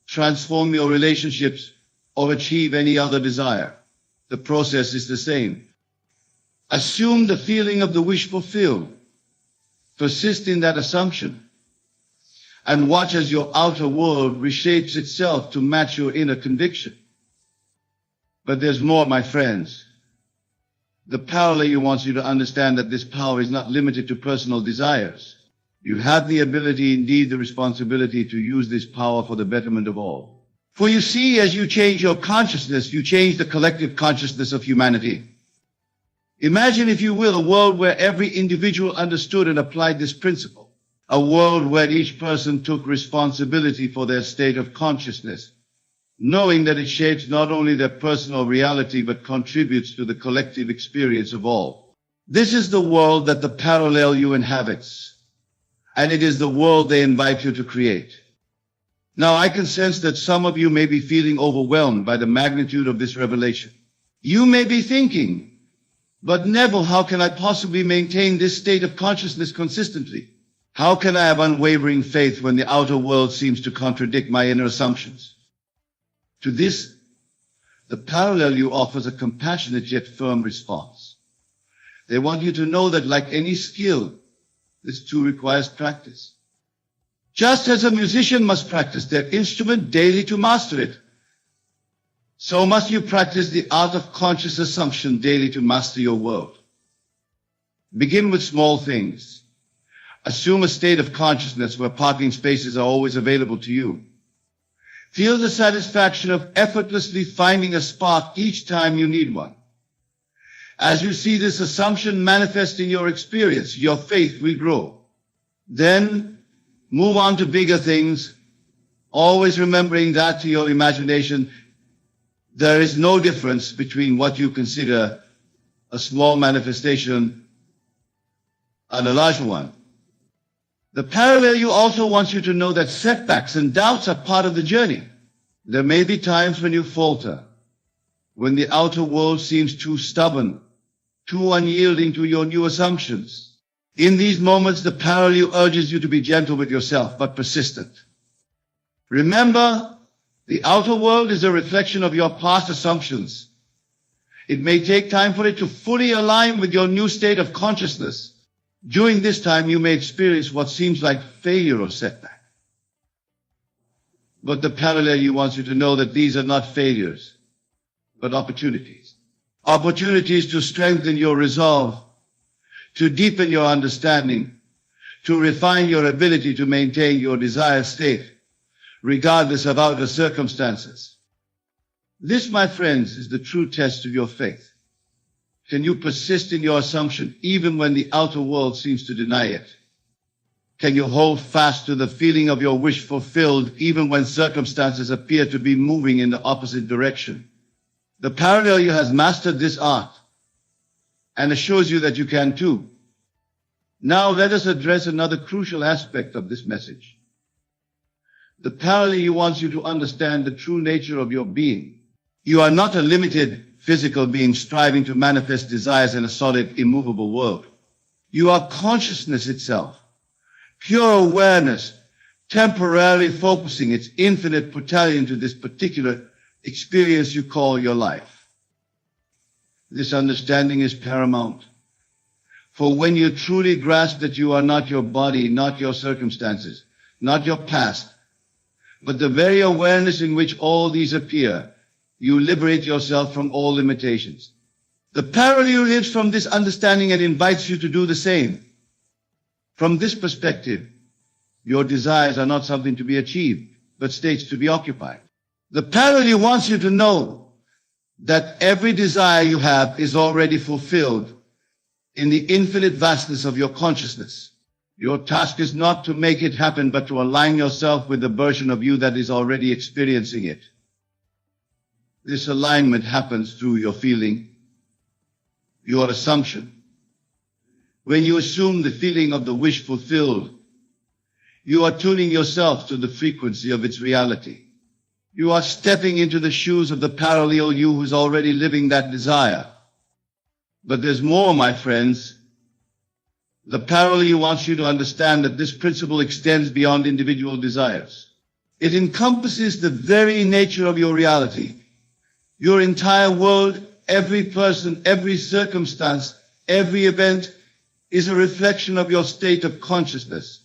transform your relationships, or achieve any other desire, the process is the same. Assume the feeling of the wish fulfilled. Persist in that assumption. And watch as your outer world reshapes itself to match your inner conviction. But there's more, my friends. The parallel wants you to understand that this power is not limited to personal desires. You have the ability, indeed the responsibility, to use this power for the betterment of all. For you see, as you change your consciousness, you change the collective consciousness of humanity. Imagine, if you will, a world where every individual understood and applied this principle. A world where each person took responsibility for their state of consciousness, knowing that it shapes not only their personal reality but contributes to the collective experience of all. This is the world that the parallel you inhabits, and it is the world they invite you to create. Now I can sense that some of you may be feeling overwhelmed by the magnitude of this revelation. You may be thinking, but Neville, how can I possibly maintain this state of consciousness consistently? How can I have unwavering faith when the outer world seems to contradict my inner assumptions? To this, the parallel you offers a compassionate yet firm response. They want you to know that, like any skill, this too requires practice. Just as a musician must practice their instrument daily to master it, so must you practice the art of conscious assumption daily to master your world. Begin with small things. Assume a state of consciousness where parking spaces are always available to you. Feel the satisfaction of effortlessly finding a spot each time you need one. As you see this assumption manifest in your experience, your faith will grow. Then move on to bigger things, always remembering that to your imagination, there is no difference between what you consider a small manifestation and a large one. The parallel you also wants you to know that setbacks and doubts are part of the journey. There may be times when you falter, when the outer world seems too stubborn, too unyielding to your new assumptions. In these moments, the parallel urges you to be gentle with yourself, but persistent. Remember, the outer world is a reflection of your past assumptions. It may take time for it to fully align with your new state of consciousness. During this time, you may experience what seems like failure or setback. But the parallel wants you to know that these are not failures, but opportunities. Opportunities to strengthen your resolve, to deepen your understanding, to refine your ability to maintain your desired state, regardless of outer circumstances. This, my friends, is the true test of your faith. Can you persist in your assumption even when the outer world seems to deny it? Can you hold fast to the feeling of your wish fulfilled even when circumstances appear to be moving in the opposite direction? The parallel you has mastered this art and assures you that you can too. Now let us address another crucial aspect of this message. The parallel wants you to understand the true nature of your being. You are not a limited physical being striving to manifest desires in a solid, immovable world. You are consciousness itself, pure awareness, temporarily focusing its infinite totality into this particular experience you call your life. This understanding is paramount. For when you truly grasp that you are not your body, not your circumstances, not your past, but the very awareness in which all these appear, you liberate yourself from all limitations. The parallel lives from this understanding and invites you to do the same. From this perspective, your desires are not something to be achieved, but states to be occupied. The parallel wants you to know that every desire you have is already fulfilled in the infinite vastness of your consciousness. Your task is not to make it happen, but to align yourself with the version of you that is already experiencing it. This alignment happens through your feeling, your assumption. When you assume the feeling of the wish fulfilled, you are tuning yourself to the frequency of its reality. You are stepping into the shoes of the parallel you who's already living that desire. But there's more, my friends. The parallel wants you to understand that this principle extends beyond individual desires. It encompasses the very nature of your reality. Your entire world, every person, every circumstance, every event is a reflection of your state of consciousness.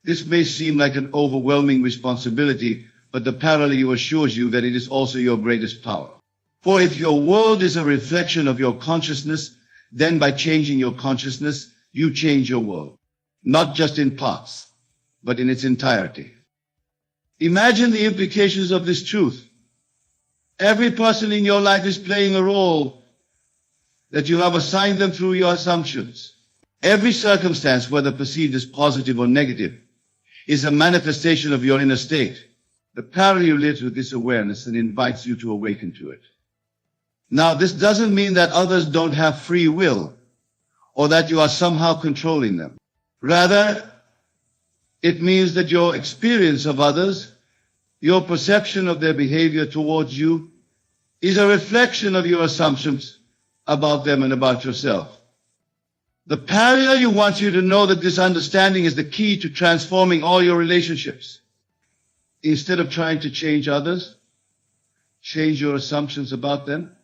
This may seem like an overwhelming responsibility, but the parallel assures you that it is also your greatest power. For if your world is a reflection of your consciousness, then by changing your consciousness, you change your world. Not just in parts, but in its entirety. Imagine the implications of this truth. Every person in your life is playing a role that you have assigned them through your assumptions. Every circumstance, whether perceived as positive or negative, is a manifestation of your inner state. The parallel lives with this awareness and invites you to awaken to it. Now, this doesn't mean that others don't have free will or that you are somehow controlling them. Rather, it means that your experience of others, your perception of their behavior towards you, is a reflection of your assumptions about them and about yourself. The parallel wants you to know that this understanding is the key to transforming all your relationships. Instead of trying to change others, change your assumptions about them.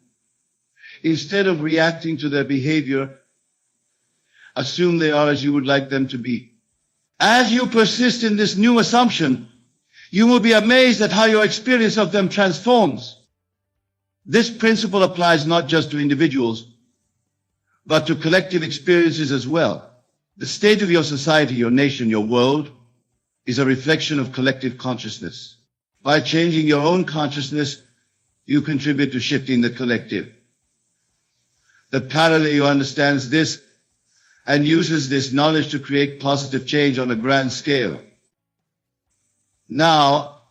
Instead of reacting to their behavior, assume they are as you would like them to be. As you persist in this new assumption, you will be amazed at how your experience of them transforms. This principle applies not just to individuals, but to collective experiences as well. The state of your society, your nation, your world is a reflection of collective consciousness. By changing your own consciousness, you contribute to shifting the collective. The parallel understands this and uses this knowledge to create positive change on a grand scale. Now,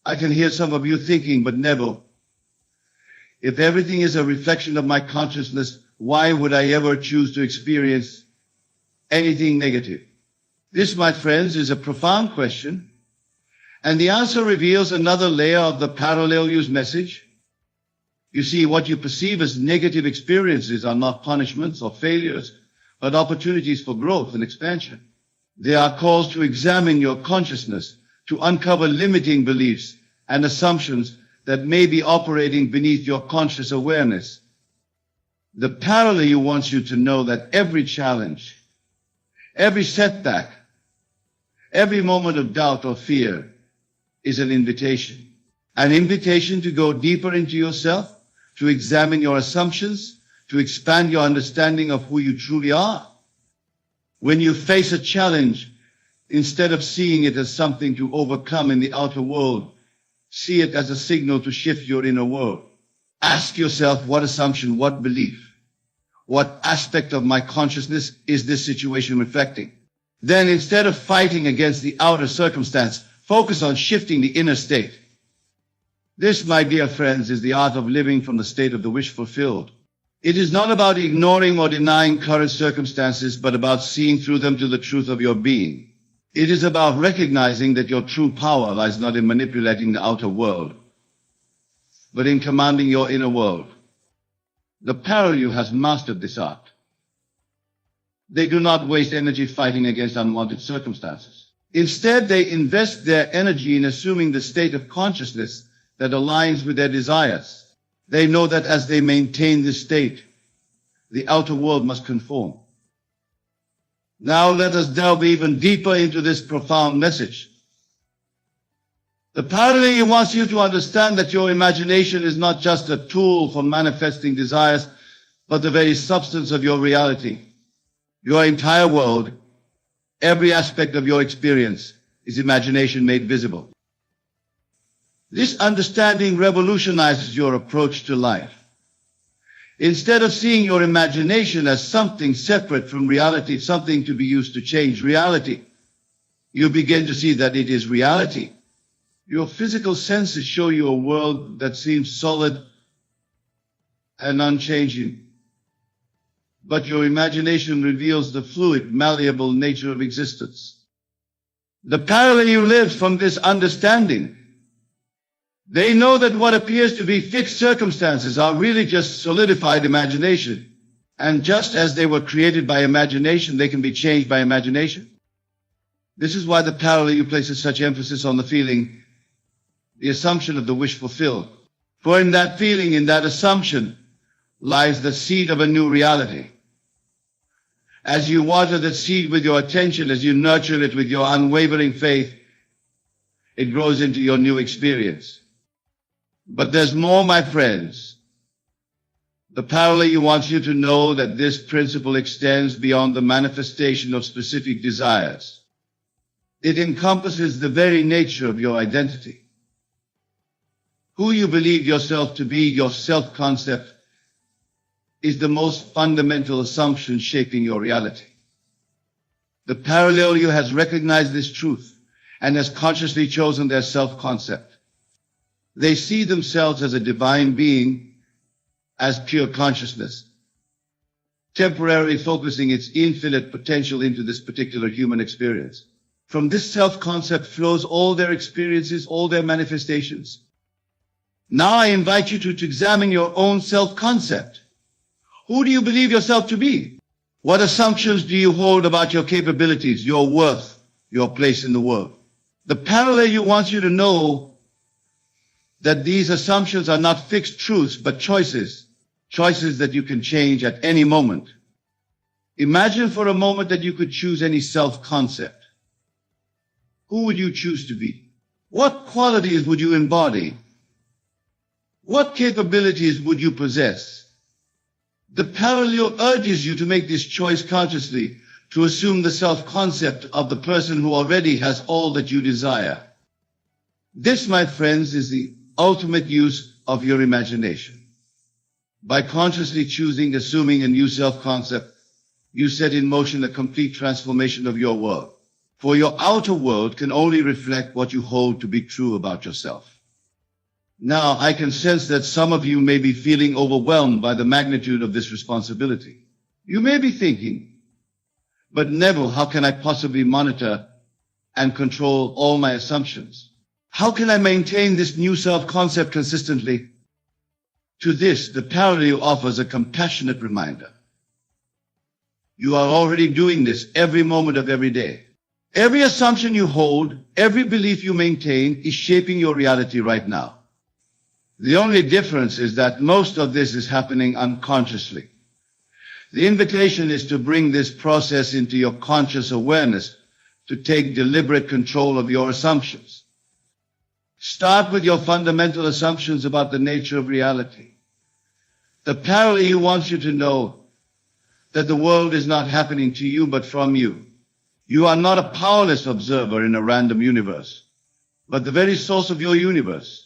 I can hear some of you thinking, but Neville, if everything is a reflection of my consciousness, why would I ever choose to experience anything negative? This, my friends, is a profound question, and the answer reveals another layer of the parallel use message. You see, what you perceive as negative experiences are not punishments or failures, but opportunities for growth and expansion. They are calls to examine your consciousness, to uncover limiting beliefs and assumptions that may be operating beneath your conscious awareness. The parallel wants you to know that every challenge, every setback, every moment of doubt or fear is an invitation to go deeper into yourself, to examine your assumptions, to expand your understanding of who you truly are. When you face a challenge, instead of seeing it as something to overcome in the outer world, see it as a signal to shift your inner world. Ask yourself, what assumption, what belief, what aspect of my consciousness is this situation reflecting? Then instead of fighting against the outer circumstance, focus on shifting the inner state. This, my dear friends, is the art of living from the state of the wish fulfilled. It is not about ignoring or denying current circumstances, but about seeing through them to the truth of your being. It is about recognizing that your true power lies not in manipulating the outer world, but in commanding your inner world. The parallel has mastered this art. They do not waste energy fighting against unwanted circumstances. Instead, they invest their energy in assuming the state of consciousness that aligns with their desires. They know that as they maintain this state, the outer world must conform. Now let us delve even deeper into this profound message. The parallel wants you to understand that your imagination is not just a tool for manifesting desires, but the very substance of your reality. Your entire world, every aspect of your experience, is imagination made visible. This understanding revolutionizes your approach to life. Instead of seeing your imagination as something separate from reality, something to be used to change reality, you begin to see that it is reality. Your physical senses show you a world that seems solid and unchanging. But your imagination reveals the fluid, malleable nature of existence. The parallel lives from this understanding. They know that what appears to be fixed circumstances are really just solidified imagination. And just as they were created by imagination, they can be changed by imagination. This is why the parallel places such emphasis on the feeling, the assumption of the wish fulfilled. For in that feeling, in that assumption, lies the seed of a new reality. As you water that seed with your attention, as you nurture it with your unwavering faith, it grows into your new experience. But there's more, my friends. The parallel wants you to know that this principle extends beyond the manifestation of specific desires. It encompasses the very nature of your identity. Who you believe yourself to be, your self-concept, is the most fundamental assumption shaping your reality. The parallel has recognized this truth and has consciously chosen their self-concept. They see themselves as a divine being, as pure consciousness, temporarily focusing its infinite potential into this particular human experience. From this self-concept flows all their experiences, all their manifestations. Now I invite you to examine your own self-concept. Who do you believe yourself to be? What assumptions do you hold about your capabilities, your worth, your place in the world? The parallel wants you to know that these assumptions are not fixed truths, but choices that you can change at any moment. Imagine for a moment that you could choose any self-concept. Who would you choose to be? What qualities would you embody? What capabilities would you possess? The parallel urges you to make this choice consciously, to assume the self-concept of the person who already has all that you desire. This, my friends, is the ultimate use of your imagination. By consciously choosing, assuming a new self-concept, you set in motion a complete transformation of your world. For your outer world can only reflect what you hold to be true about yourself. Now, I can sense that some of you may be feeling overwhelmed by the magnitude of this responsibility. You may be thinking, but Neville, how can I possibly monitor and control all my assumptions? How can I maintain this new self-concept consistently? To this, the parallel offers a compassionate reminder. You are already doing this every moment of every day. Every assumption you hold, every belief you maintain is shaping your reality right now. The only difference is that most of this is happening unconsciously. The invitation is to bring this process into your conscious awareness, to take deliberate control of your assumptions. Start with your fundamental assumptions about the nature of reality. The parallel wants you to know that the world is not happening to you, but from you. You are not a powerless observer in a random universe, but the very source of your universe.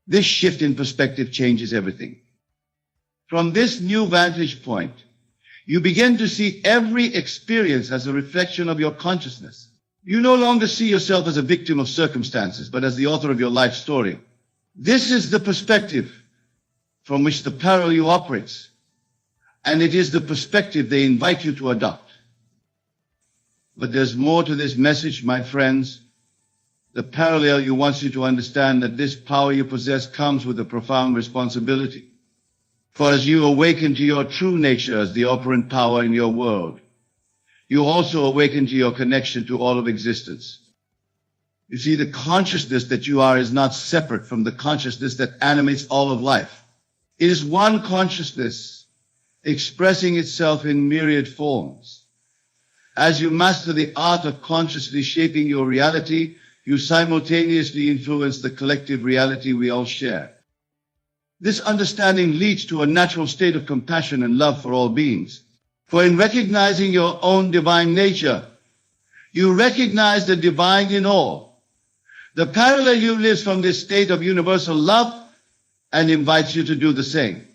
This shift in perspective changes everything. From this new vantage point, You begin to see every experience as a reflection of your consciousness. You no longer see yourself as a victim of circumstances, but as the author of your life story. This is the perspective from which the parallel operates, and it is the perspective they invite you to adopt. But there's more to this message, my friends. The parallel wants you to understand that this power you possess comes with a profound responsibility. For as you awaken to your true nature as the operant power in your world, you also awaken to your connection to all of existence. You see, the consciousness that you are is not separate from the consciousness that animates all of life. It is one consciousness expressing itself in myriad forms. As you master the art of consciously shaping your reality, you simultaneously influence the collective reality we all share. This understanding leads to a natural state of compassion and love for all beings. For in recognizing your own divine nature, you recognize the divine in all. The parallel you lives from this state of universal love and invites you to do the same.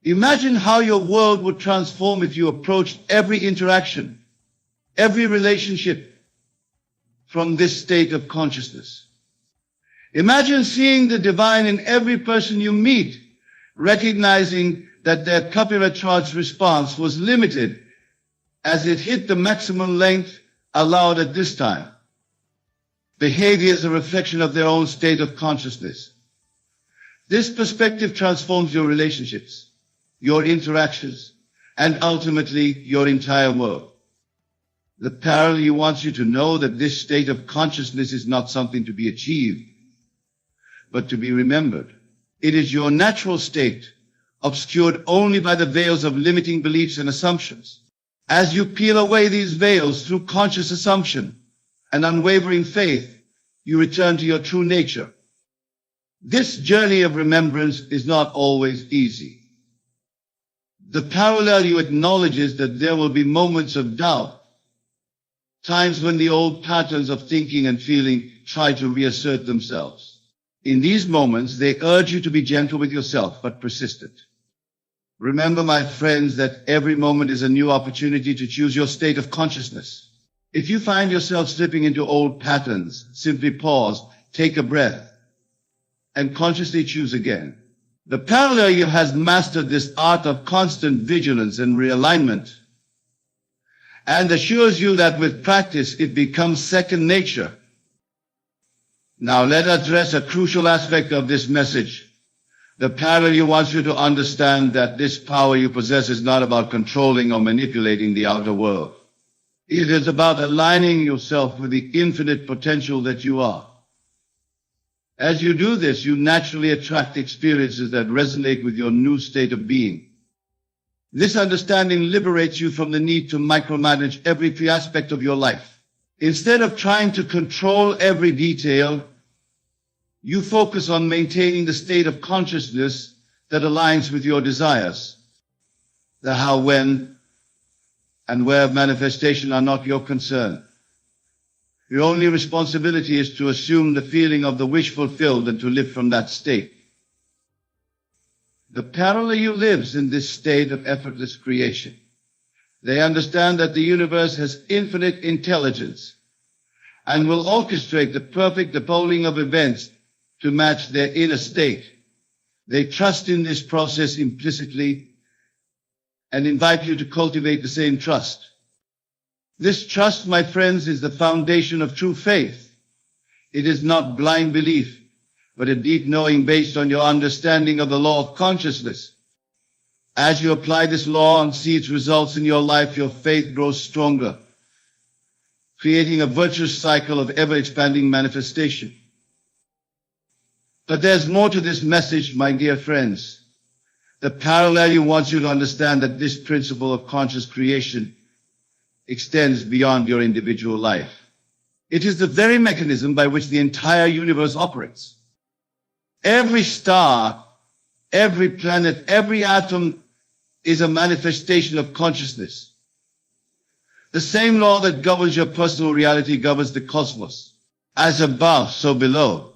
Imagine how your world would transform if you approached every interaction, every relationship from this state of consciousness. Imagine seeing the divine in every person you meet, recognizing that their copyright charged response was limited as it hit the maximum length allowed at this time. Behavior is a reflection of their own state of consciousness. This perspective transforms your relationships, your interactions, and ultimately your entire world. The parallel wants you to know that this state of consciousness is not something to be achieved, but to be remembered. It is your natural state, obscured only by the veils of limiting beliefs and assumptions. As you peel away these veils through conscious assumption and unwavering faith, you return to your true nature. This journey of remembrance is not always easy. The parallel acknowledges that there will be moments of doubt, times when the old patterns of thinking and feeling try to reassert themselves. In these moments, they urge you to be gentle with yourself, but persistent. Remember, my friends, that every moment is a new opportunity to choose your state of consciousness. If you find yourself slipping into old patterns, simply pause, take a breath, and consciously choose again. The parallel has mastered this art of constant vigilance and realignment, and assures you that with practice it becomes second nature. Now let us address a crucial aspect of this message. The parallel wants you to understand that this power you possess is not about controlling or manipulating the outer world. It is about aligning yourself with the infinite potential that you are. As you do this, you naturally attract experiences that resonate with your new state of being. This understanding liberates you from the need to micromanage every aspect of your life. Instead of trying to control every detail, you focus on maintaining the state of consciousness that aligns with your desires. The how, when, and where of manifestation are not your concern. Your only responsibility is to assume the feeling of the wish fulfilled and to live from that state. The parallel lives in this state of effortless creation. They understand that the universe has infinite intelligence and will orchestrate the perfect unfolding of events to match their inner state. They trust in this process implicitly and invite you to cultivate the same trust. This trust, my friends, is the foundation of true faith. It is not blind belief, but a deep knowing based on your understanding of the law of consciousness. As you apply this law and see its results in your life, your faith grows stronger, creating a virtuous cycle of ever-expanding manifestation. But there's more to this message, my dear friends. The parallel wants you to understand that this principle of conscious creation extends beyond your individual life. It is the very mechanism by which the entire universe operates. Every star, every planet, every atom is a manifestation of consciousness. The same law that governs your personal reality governs the cosmos. As above, so below.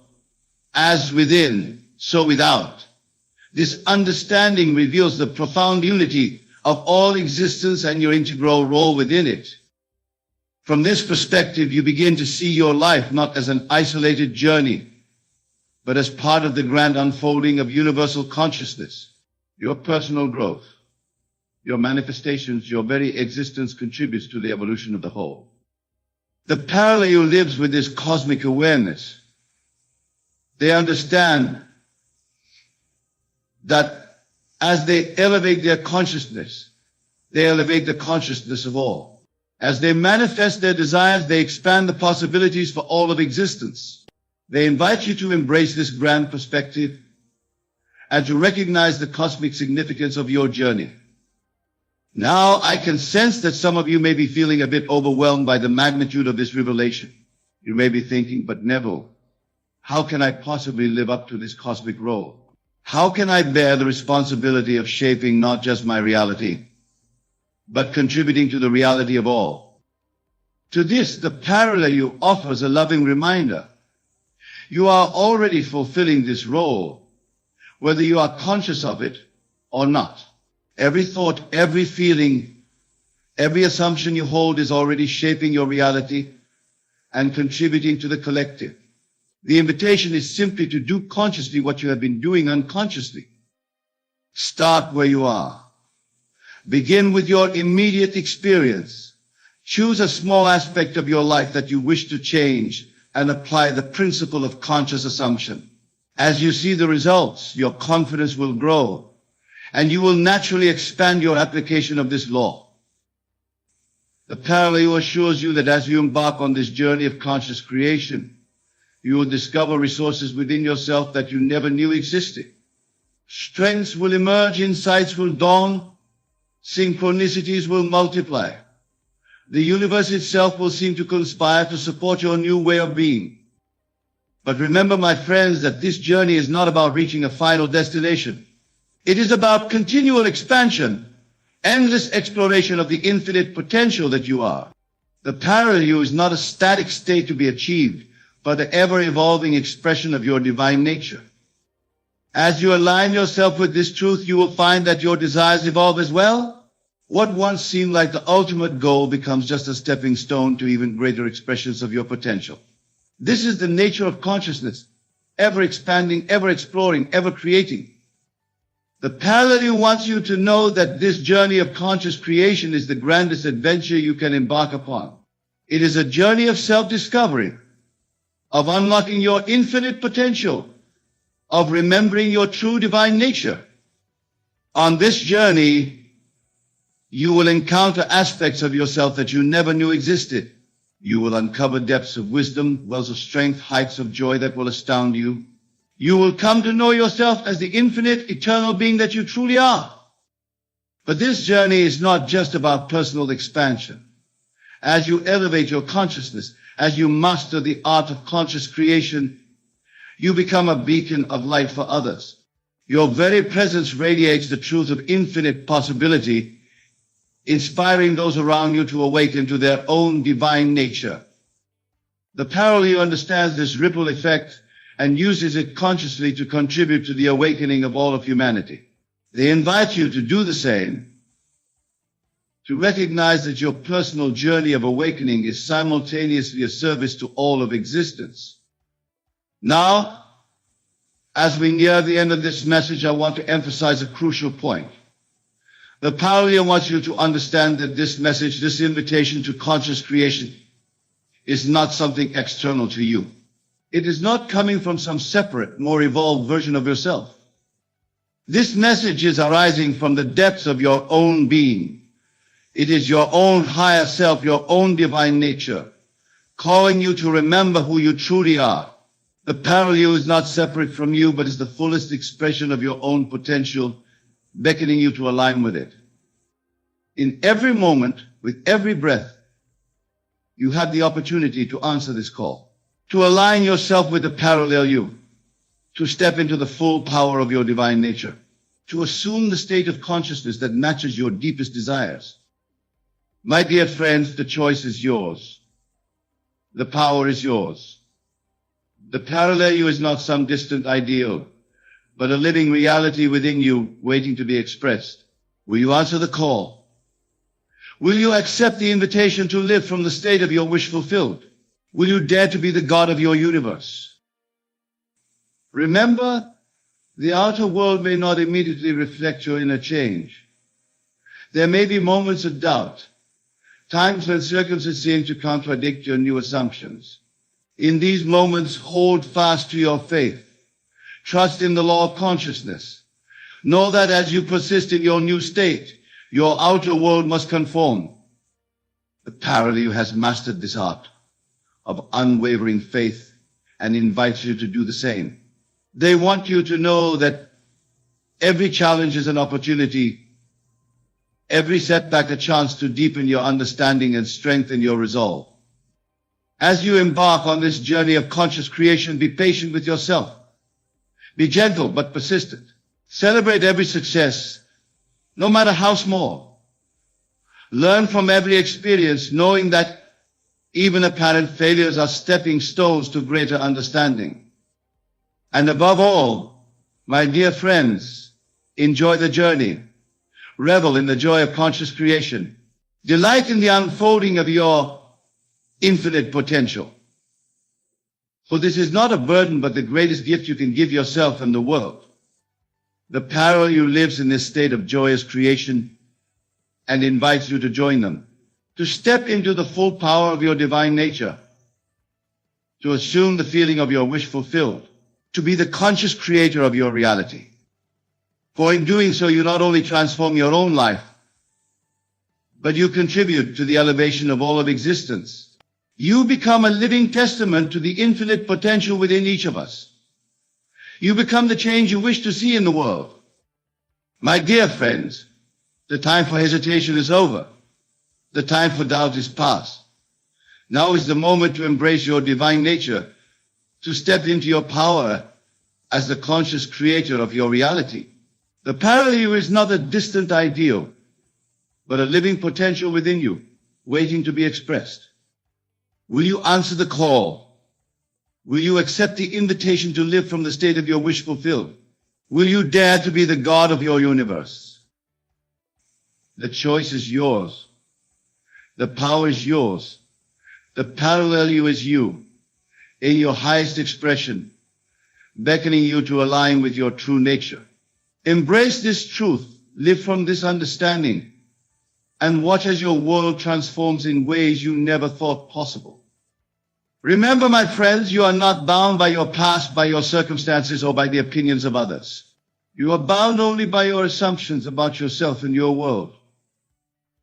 As within, so without. This understanding reveals the profound unity of all existence and your integral role within it. From this perspective, you begin to see your life not as an isolated journey, but as part of the grand unfolding of universal consciousness. Your personal growth, your manifestations, your very existence contributes to the evolution of the whole. The parallel lives with this cosmic awareness. They understand that as they elevate their consciousness, they elevate the consciousness of all. As they manifest their desires, they expand the possibilities for all of existence. They invite you to embrace this grand perspective and to recognize the cosmic significance of your journey. Now, I can sense that some of you may be feeling a bit overwhelmed by the magnitude of this revelation. You may be thinking, but Neville, how can I possibly live up to this cosmic role? How can I bear the responsibility of shaping not just my reality, but contributing to the reality of all? To this, the parallel offers a loving reminder. You are already fulfilling this role, whether you are conscious of it or not. Every thought, every feeling, every assumption you hold is already shaping your reality and contributing to the collective. The invitation is simply to do consciously what you have been doing unconsciously. Start where you are. Begin with your immediate experience. Choose a small aspect of your life that you wish to change and apply the principle of conscious assumption. As you see the results, your confidence will grow, and you will naturally expand your application of this law. The parallel assures you that as you embark on this journey of conscious creation, you will discover resources within yourself that you never knew existed. Strengths will emerge, insights will dawn, synchronicities will multiply. The universe itself will seem to conspire to support your new way of being. But remember, my friends, that this journey is not about reaching a final destination. It is about continual expansion, endless exploration of the infinite potential that you are. The parallel is not a static state to be achieved, but the ever-evolving expression of your divine nature. As you align yourself with this truth, you will find that your desires evolve as well. What once seemed like the ultimate goal becomes just a stepping stone to even greater expressions of your potential. This is the nature of consciousness, ever expanding, ever exploring, ever creating. The parallel wants you to know that this journey of conscious creation is the grandest adventure you can embark upon. It is a journey of self-discovery, of unlocking your infinite potential, of remembering your true divine nature. On this journey, you will encounter aspects of yourself that you never knew existed. You will uncover depths of wisdom, wells of strength, heights of joy that will astound you. You will come to know yourself as the infinite, eternal being that you truly are. But this journey is not just about personal expansion. As you elevate your consciousness, as you master the art of conscious creation, you become a beacon of light for others. Your very presence radiates the truth of infinite possibility, inspiring those around you to awaken to their own divine nature. The parallel understands this ripple effect and uses it consciously to contribute to the awakening of all of humanity. They invite you to do the same, to recognize that your personal journey of awakening is simultaneously a service to all of existence. Now, as we near the end of this message, I want to emphasize a crucial point. The parallel wants you to understand that this message, this invitation to conscious creation, is not something external to you. It is not coming from some separate, more evolved version of yourself. This message is arising from the depths of your own being. It is your own higher self, your own divine nature, calling you to remember who you truly are. The parallel is not separate from you, but is the fullest expression of your own potential, beckoning you to align with it. In every moment, with every breath, you have the opportunity to answer this call, to align yourself with the parallel you, to step into the full power of your divine nature, to assume the state of consciousness that matches your deepest desires. My dear friends, the choice is yours. The power is yours. The parallel you is not some distant ideal, but a living reality within you waiting to be expressed. Will you answer the call? Will you accept the invitation to live from the state of your wish fulfilled? Will you dare to be the God of your universe? Remember, the outer world may not immediately reflect your inner change. There may be moments of doubt, times when circumstances seem to contradict your new assumptions. In these moments, hold fast to your faith. Trust in the law of consciousness. Know that as you persist in your new state, your outer world must conform. The parallel has mastered this art of unwavering faith and invites you to do the same. They want you to know that every challenge is an opportunity, every setback a chance to deepen your understanding and strengthen your resolve. As you embark on this journey of conscious creation, be patient with yourself. Be gentle but persistent. Celebrate every success, no matter how small. Learn from every experience, knowing that even apparent failures are stepping stones to greater understanding. And above all, my dear friends, enjoy the journey. Revel in the joy of conscious creation. Delight in the unfolding of your infinite potential. For this is not a burden, but the greatest gift you can give yourself and the world. The parallel lives in this state of joyous creation and invites you to join them, to step into the full power of your divine nature, to assume the feeling of your wish fulfilled, to be the conscious creator of your reality. For in doing so, you not only transform your own life, but you contribute to the elevation of all of existence. You become a living testament to the infinite potential within each of us. You become the change you wish to see in the world. My dear friends, the time for hesitation is over. The time for doubt is past. Now is the moment to embrace your divine nature, to step into your power as the conscious creator of your reality. The parallel is not a distant ideal, but a living potential within you, waiting to be expressed. Will you answer the call? Will you accept the invitation to live from the state of your wish fulfilled? Will you dare to be the God of your universe? The choice is yours. The power is yours. The parallel you is you, in your highest expression, beckoning you to align with your true nature. Embrace this truth, live from this understanding, and watch as your world transforms in ways you never thought possible. Remember, my friends, you are not bound by your past, by your circumstances, or by the opinions of others. You are bound only by your assumptions about yourself and your world.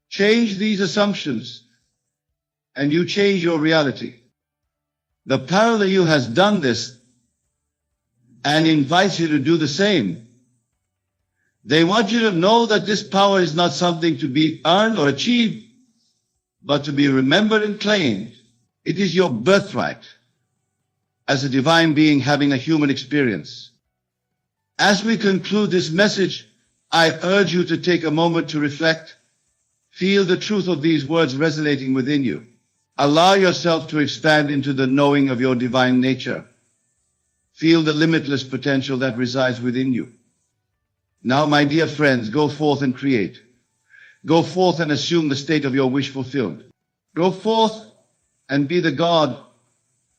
Change these assumptions, and you change your reality. The parallel you has done this and invites you to do the same. They want you to know that this power is not something to be earned or achieved, but to be remembered and claimed. It is your birthright as a divine being having a human experience. As we conclude this message, I urge you to take a moment to reflect. Feel the truth of these words resonating within you. Allow yourself to expand into the knowing of your divine nature. Feel the limitless potential that resides within you. Now, my dear friends, go forth and create. Go forth and assume the state of your wish fulfilled. Go forth and be the God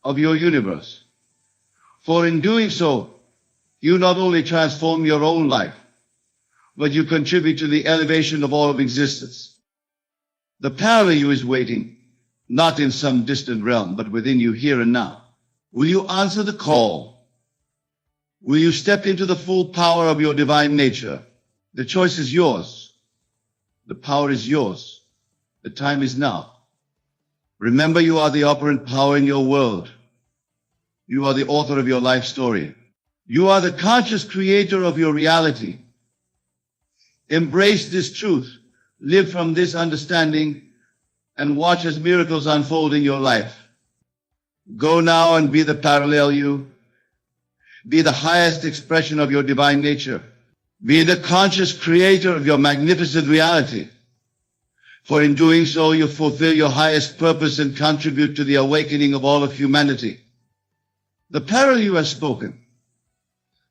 of your universe. For in doing so, you not only transform your own life, but you contribute to the elevation of all of existence. The parallel you is waiting, not in some distant realm, but within you here and now. Will you answer the call? Will you step into the full power of your divine nature? The choice is yours. The power is yours. The time is now. Remember, you are the operant power in your world. You are the author of your life story. You are the conscious creator of your reality. Embrace this truth. Live from this understanding and watch as miracles unfold in your life. Go now and be the parallel you. Be the highest expression of your divine nature. Be the conscious creator of your magnificent reality. For in doing so, you fulfill your highest purpose and contribute to the awakening of all of humanity. The parallel has spoken.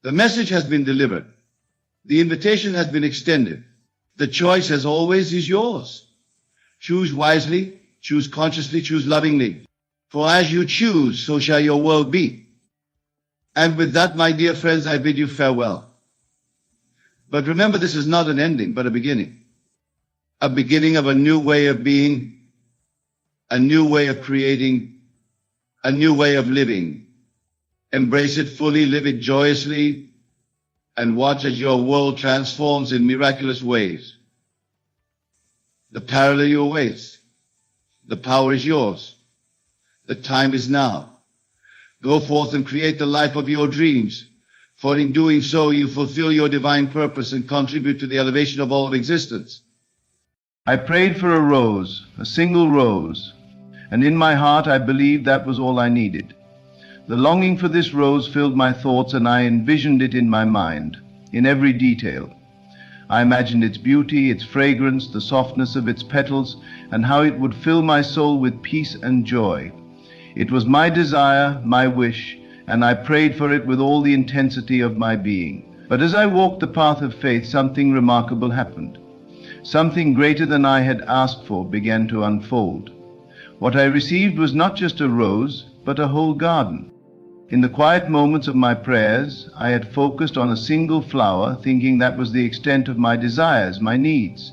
The message has been delivered. The invitation has been extended. The choice, as always, is yours. Choose wisely, choose consciously, choose lovingly. For as you choose, so shall your world be. And with that, my dear friends, I bid you farewell. But remember, this is not an ending, but a beginning. A beginning of a new way of being, a new way of creating, a new way of living. Embrace it fully, live it joyously, and watch as your world transforms in miraculous ways. The parallel awaits. The power is yours. The time is now. Go forth and create the life of your dreams, for in doing so you fulfill your divine purpose and contribute to the elevation of all of existence. I prayed for a rose, a single rose, and in my heart I believed that was all I needed. The longing for this rose filled my thoughts, and I envisioned it in my mind, in every detail. I imagined its beauty, its fragrance, the softness of its petals, and how it would fill my soul with peace and joy. It was my desire, my wish, and I prayed for it with all the intensity of my being. But as I walked the path of faith, something remarkable happened. Something greater than I had asked for began to unfold. What I received was not just a rose, but a whole garden. In the quiet moments of my prayers, I had focused on a single flower, thinking that was the extent of my desires, my needs.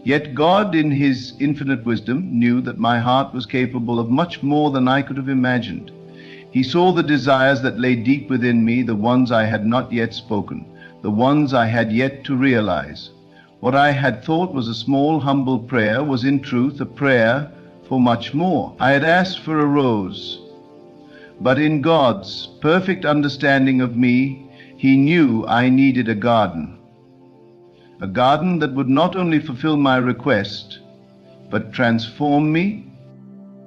Yet God, in His infinite wisdom, knew that my heart was capable of much more than I could have imagined. He saw the desires that lay deep within me, the ones I had not yet spoken, the ones I had yet to realize. What I had thought was a small, humble prayer was in truth a prayer for much more. I had asked for a rose, but in God's perfect understanding of me, He knew I needed a garden that would not only fulfill my request, but transform me.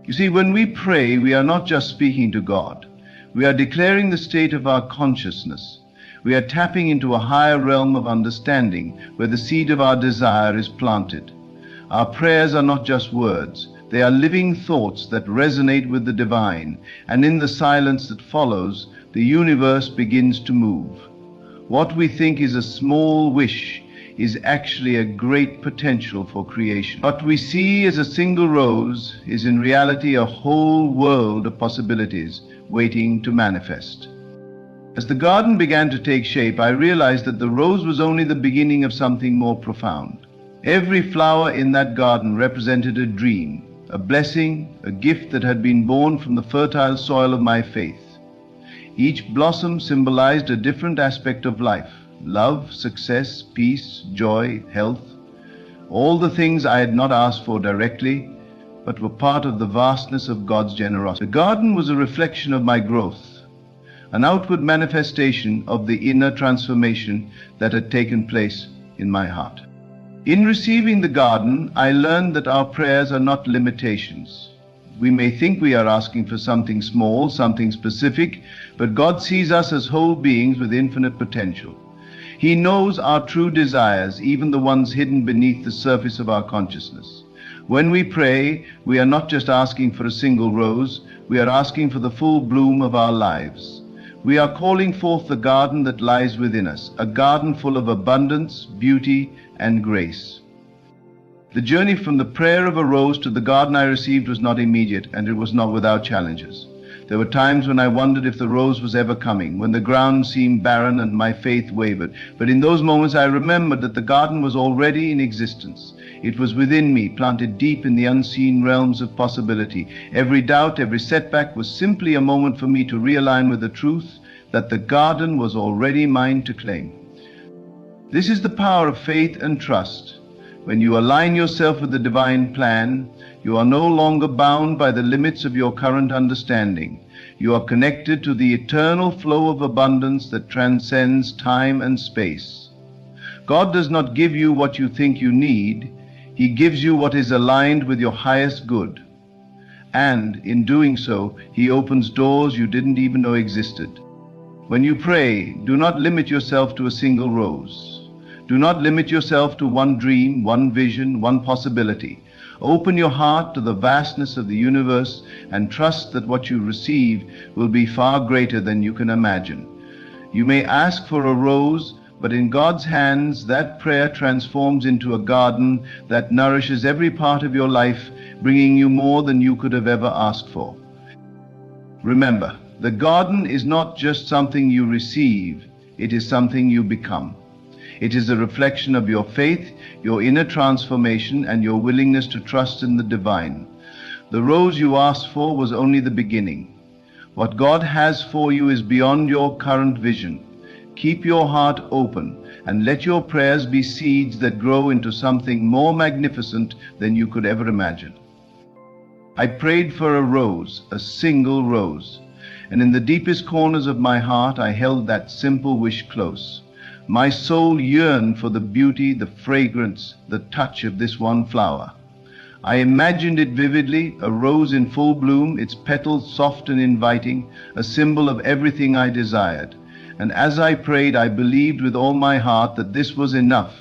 You see, when we pray, we are not just speaking to God. We are declaring the state of our consciousness. We are tapping into a higher realm of understanding where the seed of our desire is planted. Our prayers are not just words. They are living thoughts that resonate with the divine, and in the silence that follows, the universe begins to move. What we think is a small wish is actually a great potential for creation. What we see as a single rose is in reality a whole world of possibilities waiting to manifest. As the garden began to take shape, I realized that the rose was only the beginning of something more profound. Every flower in that garden represented a dream, a blessing, a gift that had been born from the fertile soil of my faith. Each blossom symbolized a different aspect of life: love, success, peace, joy, health, all the things I had not asked for directly, but were part of the vastness of God's generosity. The garden was a reflection of my growth, an outward manifestation of the inner transformation that had taken place in my heart. In receiving the garden, I learned that our prayers are not limitations. We may think we are asking for something small, something specific, but God sees us as whole beings with infinite potential. He knows our true desires, even the ones hidden beneath the surface of our consciousness. When we pray, we are not just asking for a single rose, we are asking for the full bloom of our lives. We are calling forth the garden that lies within us, a garden full of abundance, beauty, and grace. The journey from the prayer of a rose to the garden I received was not immediate, and it was not without challenges. There were times when I wondered if the rose was ever coming, when the ground seemed barren and my faith wavered. But in those moments I remembered that the garden was already in existence. It was within me, planted deep in the unseen realms of possibility. Every doubt, every setback was simply a moment for me to realign with the truth that the garden was already mine to claim. This is the power of faith and trust. When you align yourself with the divine plan, you are no longer bound by the limits of your current understanding. You are connected to the eternal flow of abundance that transcends time and space. God does not give you what you think you need. He gives you what is aligned with your highest good. And in doing so, He opens doors you didn't even know existed. When you pray, do not limit yourself to a single rose. Do not limit yourself to one dream, one vision, one possibility. Open your heart to the vastness of the universe and trust that what you receive will be far greater than you can imagine. You may ask for a rose, But in God's hands, that prayer transforms into a garden that nourishes every part of your life, bringing you more than you could have ever asked for. Remember, the garden is not just something you receive, it is something you become. It is a reflection of your faith, your inner transformation, and your willingness to trust in the divine. The rose you asked for was only the beginning. What God has for you is beyond your current vision. Keep your heart open and let your prayers be seeds that grow into something more magnificent than you could ever imagine. I prayed for a rose, a single rose, and in the deepest corners of my heart I held that simple wish close. My soul yearned for the beauty, the fragrance, the touch of this one flower. I imagined it vividly, a rose in full bloom, its petals soft and inviting, a symbol of everything I desired. And as I prayed, I believed with all my heart that this was enough.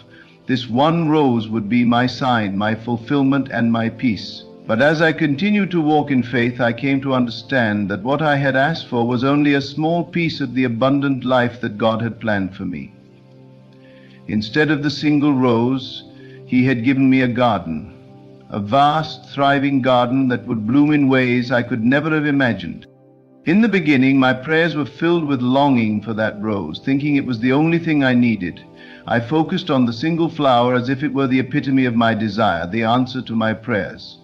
This one rose would be my sign, my fulfillment, and my peace. But as I continued to walk in faith, I came to understand that what I had asked for was only a small piece of the abundant life that God had planned for me. Instead of the single rose, He had given me a garden, a vast, thriving garden that would bloom in ways I could never have imagined. In the beginning, my prayers were filled with longing for that rose, thinking it was the only thing I needed. I focused on the single flower as if it were the epitome of my desire, the answer to my prayers.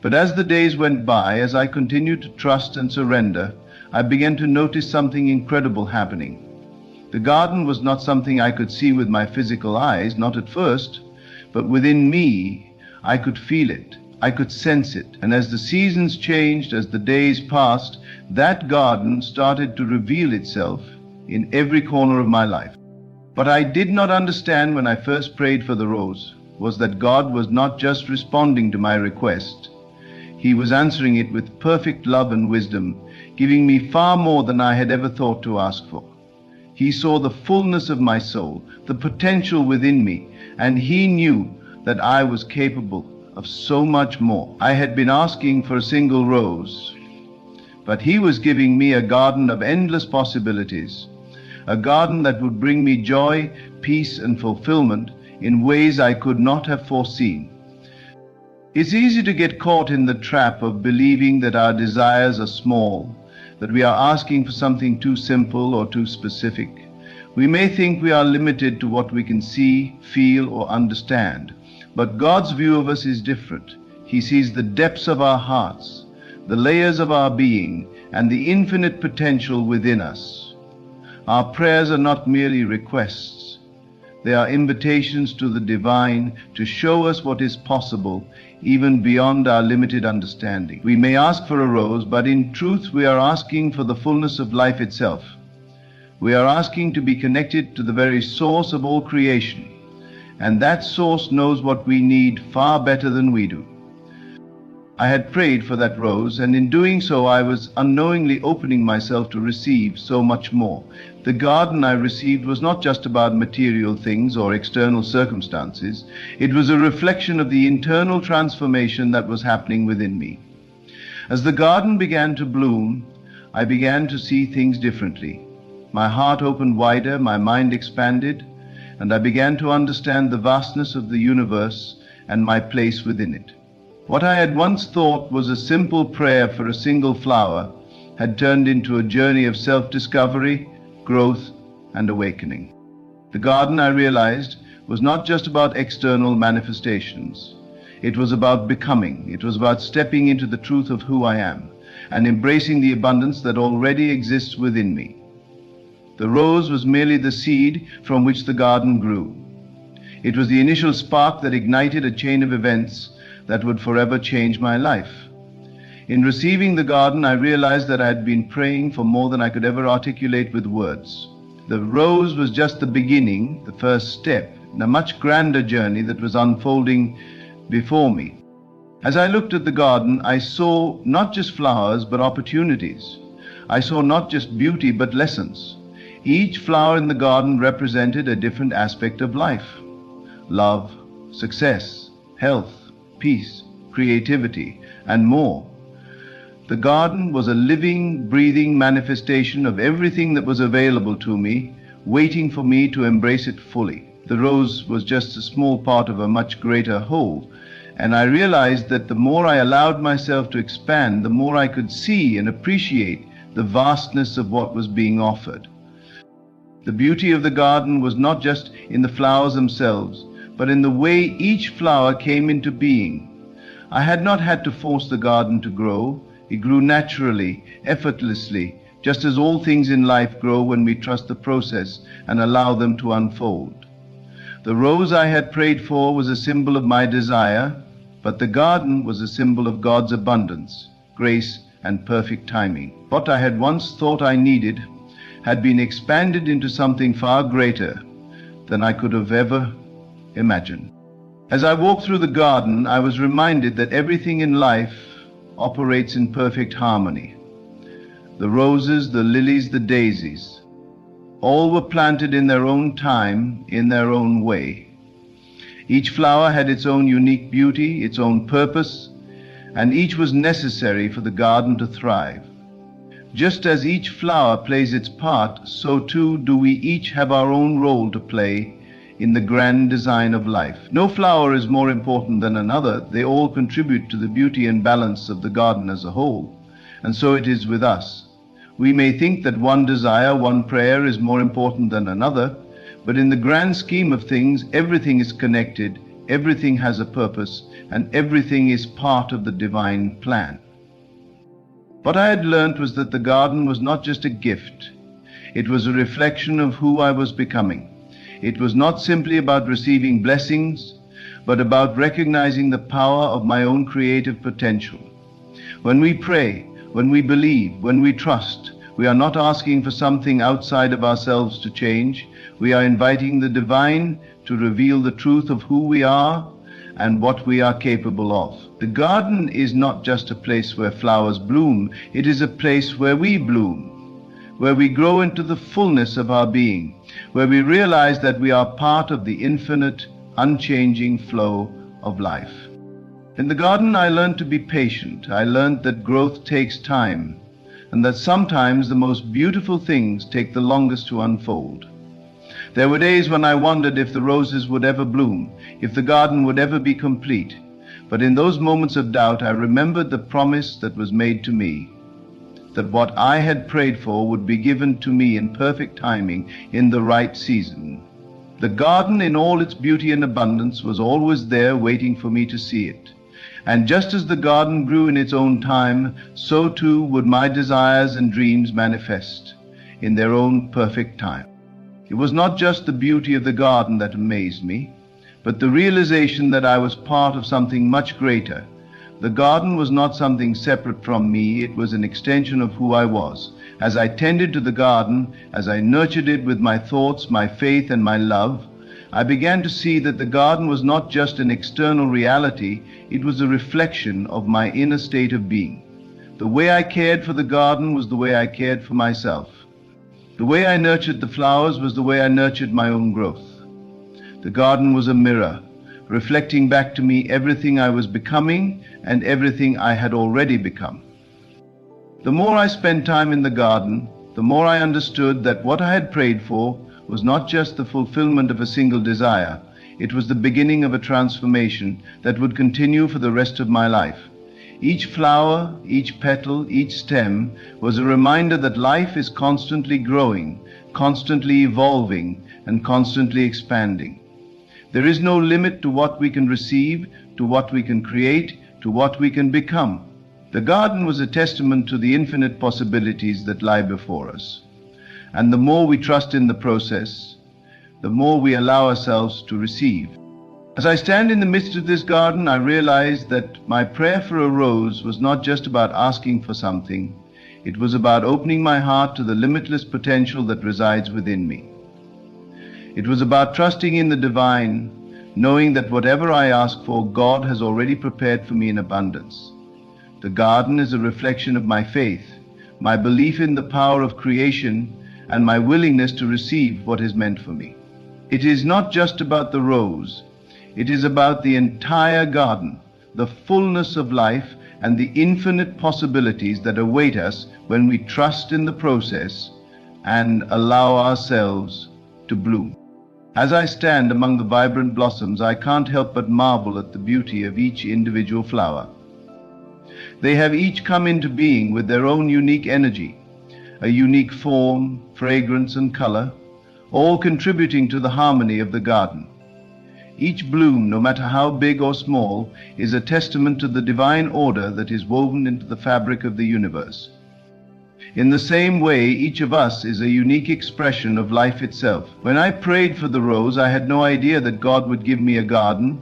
But as the days went by, as I continued to trust and surrender, I began to notice something incredible happening. The garden was not something I could see with my physical eyes, not at first, but within me, I could feel it. I could sense it. And as the seasons changed, as the days passed, that garden started to reveal itself in every corner of my life. What I did not understand when I first prayed for the rose was that God was not just responding to my request. He was answering it with perfect love and wisdom, giving me far more than I had ever thought to ask for. He saw the fullness of my soul, the potential within me, and He knew that I was capable of so much more. I had been asking for a single rose, but He was giving me a garden of endless possibilities, a garden that would bring me joy, peace, and fulfillment in ways I could not have foreseen. It's easy to get caught in the trap of believing that our desires are small, that we are asking for something too simple or too specific. We may think we are limited to what we can see, feel, or understand, but God's view of us is different. He sees the depths of our hearts, the layers of our being, and the infinite potential within us. Our prayers are not merely requests. They are invitations to the divine to show us what is possible, even beyond our limited understanding. We may ask for a rose, but in truth we are asking for the fullness of life itself. We are asking to be connected to the very source of all creation, and that source knows what we need far better than we do. I had prayed for that rose, and in doing so I was unknowingly opening myself to receive so much more. The garden I received was not just about material things or external circumstances. It was a reflection of the internal transformation that was happening within me. As the garden began to bloom, I began to see things differently. My heart opened wider, my mind expanded, and I began to understand the vastness of the universe and my place within it. What I had once thought was a simple prayer for a single flower had turned into a journey of self-discovery, growth, and awakening. The garden, I realized, was not just about external manifestations. It was about becoming. It was about stepping into the truth of who I am and embracing the abundance that already exists within me. The rose was merely the seed from which the garden grew. It was the initial spark that ignited a chain of events that would forever change my life. In receiving the garden, I realized that I had been praying for more than I could ever articulate with words. The rose was just the beginning, the first step, in a much grander journey that was unfolding before me. As I looked at the garden, I saw not just flowers, but opportunities. I saw not just beauty, but lessons. Each flower in the garden represented a different aspect of life: love, success, health, peace, creativity, and more. The garden was a living, breathing manifestation of everything that was available to me waiting for me to embrace it fully. The rose was just a small part of a much greater whole, and I realized that the more I allowed myself to expand, the more I could see and appreciate the vastness of what was being offered. The beauty of the garden was not just in the flowers themselves, but in the way each flower came into being. I had not had to force the garden to grow. It grew naturally, effortlessly, just as all things in life grow when we trust the process and allow them to unfold. The rose I had prayed for was a symbol of my desire, but the garden was a symbol of God's abundance, grace, and perfect timing. What I had once thought I needed had been expanded into something far greater than I could have ever imagined. As I walked through the garden, I was reminded that everything in life operates in perfect harmony. The roses, the lilies, the daisies, all were planted in their own time, in their own way. Each flower had its own unique beauty, its own purpose, and each was necessary for the garden to thrive. Just as each flower plays its part, so too do we each have our own role to play in the grand design of life. No flower is more important than another. They all contribute to the beauty and balance of the garden as a whole. And so it is with us. We may think that one desire, one prayer is more important than another, but in the grand scheme of things, everything is connected, everything has a purpose, and everything is part of the divine plan. What I had learnt was that the garden was not just a gift. It was a reflection of who I was becoming. It was not simply about receiving blessings, but about recognizing the power of my own creative potential. When we pray, when we believe, when we trust, we are not asking for something outside of ourselves to change. We are inviting the divine to reveal the truth of who we are and what we are capable of. The garden is not just a place where flowers bloom, it is a place where we bloom, where we grow into the fullness of our being, where we realize that we are part of the infinite, unchanging flow of life. In the garden, I learned to be patient. I learned that growth takes time, and that sometimes the most beautiful things take the longest to unfold. There were days when I wondered if the roses would ever bloom, if the garden would ever be complete. But in those moments of doubt, I remembered the promise that was made to me, that what I had prayed for would be given to me in perfect timing, in the right season. The garden in all its beauty and abundance was always there waiting for me to see it. And just as the garden grew in its own time, so too would my desires and dreams manifest in their own perfect time. It was not just the beauty of the garden that amazed me, but the realization that I was part of something much greater. The garden was not something separate from me, it was an extension of who I was. As I tended to the garden, as I nurtured it with my thoughts, my faith, and my love, I began to see that the garden was not just an external reality, it was a reflection of my inner state of being. The way I cared for the garden was the way I cared for myself. The way I nurtured the flowers was the way I nurtured my own growth. The garden was a mirror, reflecting back to me everything I was becoming and everything I had already become. The more I spent time in the garden, the more I understood that what I had prayed for was not just the fulfillment of a single desire, it was the beginning of a transformation that would continue for the rest of my life. Each flower, each petal, each stem was a reminder that life is constantly growing, constantly evolving, and constantly expanding. There is no limit to what we can receive, to what we can create, to what we can become. The garden was a testament to the infinite possibilities that lie before us. And the more we trust in the process, the more we allow ourselves to receive. As I stand in the midst of this garden, I realize that my prayer for a rose was not just about asking for something. It was about opening my heart to the limitless potential that resides within me. It was about trusting in the divine, knowing that whatever I ask for, God has already prepared for me in abundance. The garden is a reflection of my faith, my belief in the power of creation, and my willingness to receive what is meant for me. It is not just about the rose. It is about the entire garden, the fullness of life, and the infinite possibilities that await us when we trust in the process and allow ourselves to bloom. As I stand among the vibrant blossoms, I can't help but marvel at the beauty of each individual flower. They have each come into being with their own unique energy, a unique form, fragrance, and color, all contributing to the harmony of the garden. Each bloom, no matter how big or small, is a testament to the divine order that is woven into the fabric of the universe. In the same way, each of us is a unique expression of life itself. When I prayed for the rose, I had no idea that God would give me a garden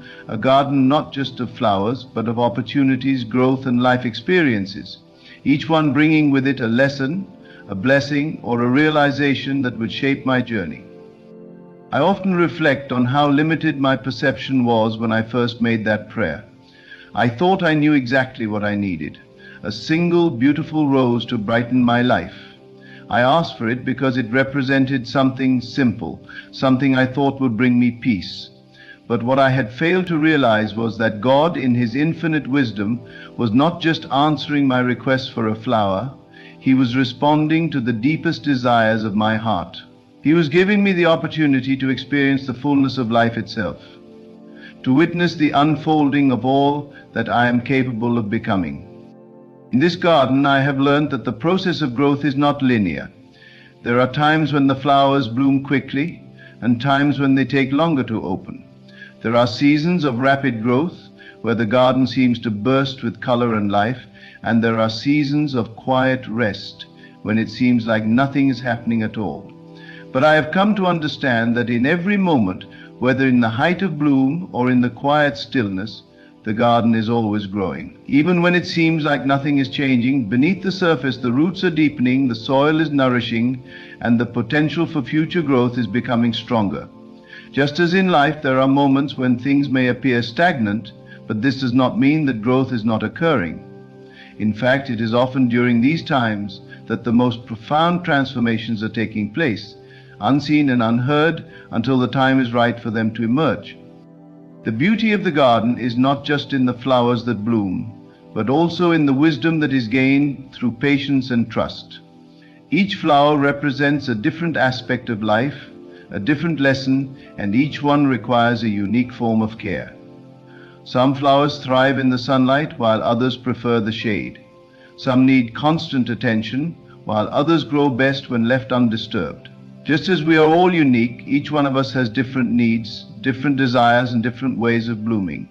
not just of flowers, but of opportunities, growth, and life experiences, each one bringing with it a lesson, a blessing, or a realization that would shape my journey. I often reflect on how limited my perception was when I first made that prayer. I thought I knew exactly what I needed, a single beautiful rose to brighten my life. I asked for it because it represented something simple, something I thought would bring me peace. But what I had failed to realize was that God, in His infinite wisdom, was not just answering my request for a flower, He was responding to the deepest desires of my heart. He was giving me the opportunity to experience the fullness of life itself, to witness the unfolding of all that I am capable of becoming. In this garden, I have learned that the process of growth is not linear. There are times when the flowers bloom quickly and times when they take longer to open. There are seasons of rapid growth where the garden seems to burst with color and life, and there are seasons of quiet rest when it seems like nothing is happening at all. But I have come to understand that in every moment, whether in the height of bloom or in the quiet stillness, the garden is always growing. Even when it seems like nothing is changing, beneath the surface the roots are deepening, the soil is nourishing, and the potential for future growth is becoming stronger. Just as in life, there are moments when things may appear stagnant, but this does not mean that growth is not occurring. In fact, it is often during these times that the most profound transformations are taking place, unseen and unheard until the time is right for them to emerge. The beauty of the garden is not just in the flowers that bloom, but also in the wisdom that is gained through patience and trust. Each flower represents a different aspect of life, a different lesson, and each one requires a unique form of care. Some flowers thrive in the sunlight, while others prefer the shade. Some need constant attention, while others grow best when left undisturbed. Just as we are all unique, each one of us has different needs, different desires, and different ways of blooming.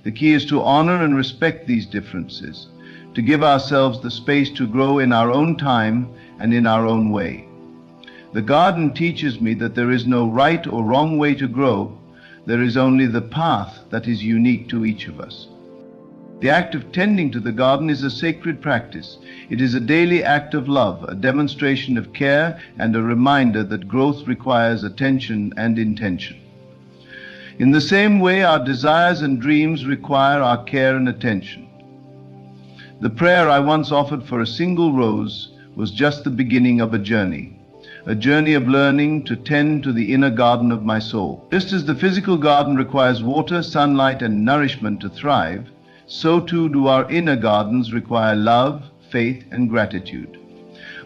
The key is to honor and respect these differences, to give ourselves the space to grow in our own time and in our own way. The garden teaches me that there is no right or wrong way to grow. There is only the path that is unique to each of us. The act of tending to the garden is a sacred practice. It is a daily act of love, a demonstration of care, and a reminder that growth requires attention and intention. In the same way, our desires and dreams require our care and attention. The prayer I once offered for a single rose was just the beginning of a journey of learning to tend to the inner garden of my soul. Just as the physical garden requires water, sunlight, and nourishment to thrive, so too do our inner gardens require love, faith, and gratitude.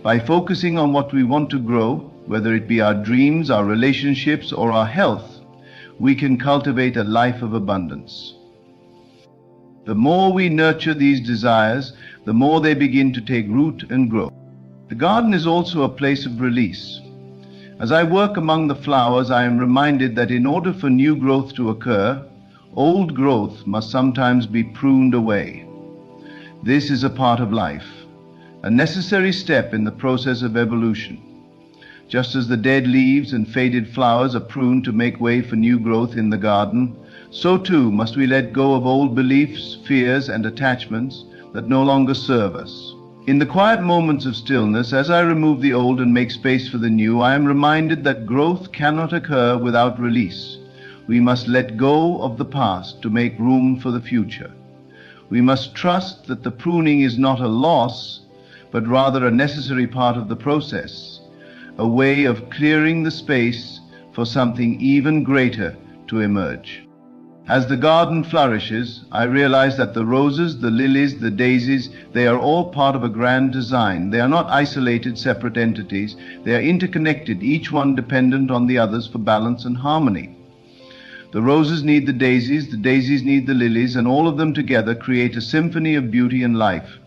By focusing on what we want to grow, whether it be our dreams, our relationships, or our health, we can cultivate a life of abundance. The more we nurture these desires, the more they begin to take root and grow. The garden is also a place of release. As I work among the flowers, I am reminded that in order for new growth to occur, old growth must sometimes be pruned away. This is a part of life, a necessary step in the process of evolution. Just as the dead leaves and faded flowers are pruned to make way for new growth in the garden, so too must we let go of old beliefs, fears, and attachments that no longer serve us. In the quiet moments of stillness, as I remove the old and make space for the new, I am reminded that growth cannot occur without release. We must let go of the past to make room for the future. We must trust that the pruning is not a loss, but rather a necessary part of the process, a way of clearing the space for something even greater to emerge. As the garden flourishes, I realize that the roses, the lilies, the daisies, they are all part of a grand design. They are not isolated, separate entities. They are interconnected, each one dependent on the others for balance and harmony. The roses need the daisies need the lilies, and all of them together create a symphony of beauty and life.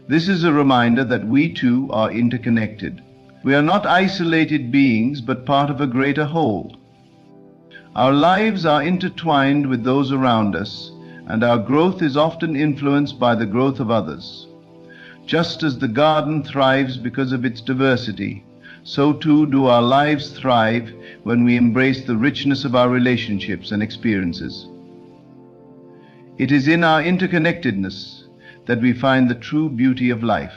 This is a reminder that we too are interconnected. We are not isolated beings, but part of a greater whole. Our lives are intertwined with those around us, and our growth is often influenced by the growth of others. Just as the garden thrives because of its diversity, so too do our lives thrive when we embrace the richness of our relationships and experiences. It is in our interconnectedness that we find the true beauty of life.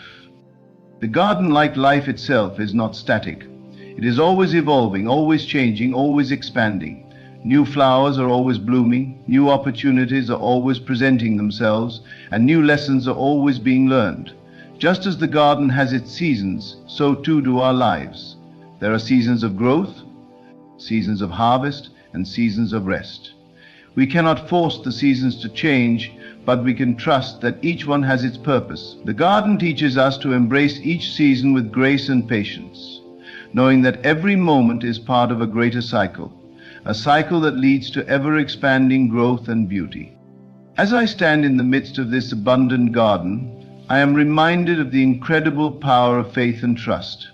The garden, like life itself, is not static. It is always evolving, always changing, always expanding. New flowers are always blooming, new opportunities are always presenting themselves, and new lessons are always being learned. Just as the garden has its seasons, so too do our lives. There are seasons of growth, seasons of harvest, and seasons of rest. We cannot force the seasons to change, but we can trust that each one has its purpose. The garden teaches us to embrace each season with grace and patience, knowing that every moment is part of a greater cycle, a cycle that leads to ever-expanding growth and beauty. As I stand in the midst of this abundant garden, I am reminded of the incredible power of faith and trust.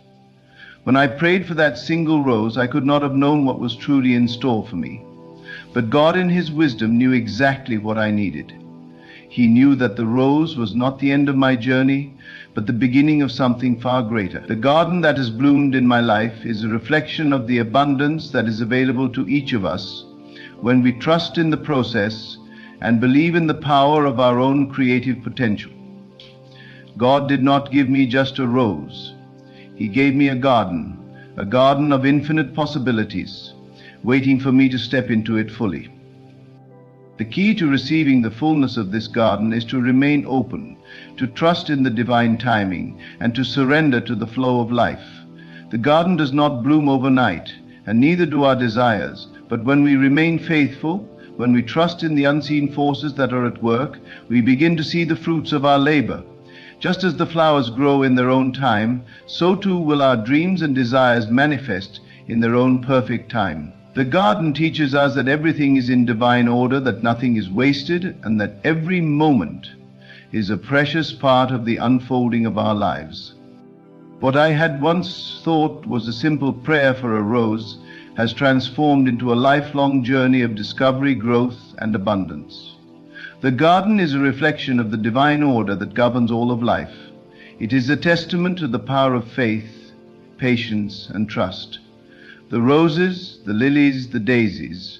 When I prayed for that single rose, I could not have known what was truly in store for me. But God in His wisdom knew exactly what I needed. He knew that the rose was not the end of my journey, but the beginning of something far greater. The garden that has bloomed in my life is a reflection of the abundance that is available to each of us when we trust in the process and believe in the power of our own creative potential. God did not give me just a rose. He gave me a garden of infinite possibilities, waiting for me to step into it fully. The key to receiving the fullness of this garden is to remain open, to trust in the divine timing, and to surrender to the flow of life. The garden does not bloom overnight, and neither do our desires, but when we remain faithful, when we trust in the unseen forces that are at work, we begin to see the fruits of our labor. Just as the flowers grow in their own time, so too will our dreams and desires manifest in their own perfect time. The garden teaches us that everything is in divine order, that nothing is wasted, and that every moment is a precious part of the unfolding of our lives. What I had once thought was a simple prayer for a rose has transformed into a lifelong journey of discovery, growth, and abundance. The garden is a reflection of the divine order that governs all of life. It is a testament to the power of faith, patience, and trust. The roses, the lilies, the daisies,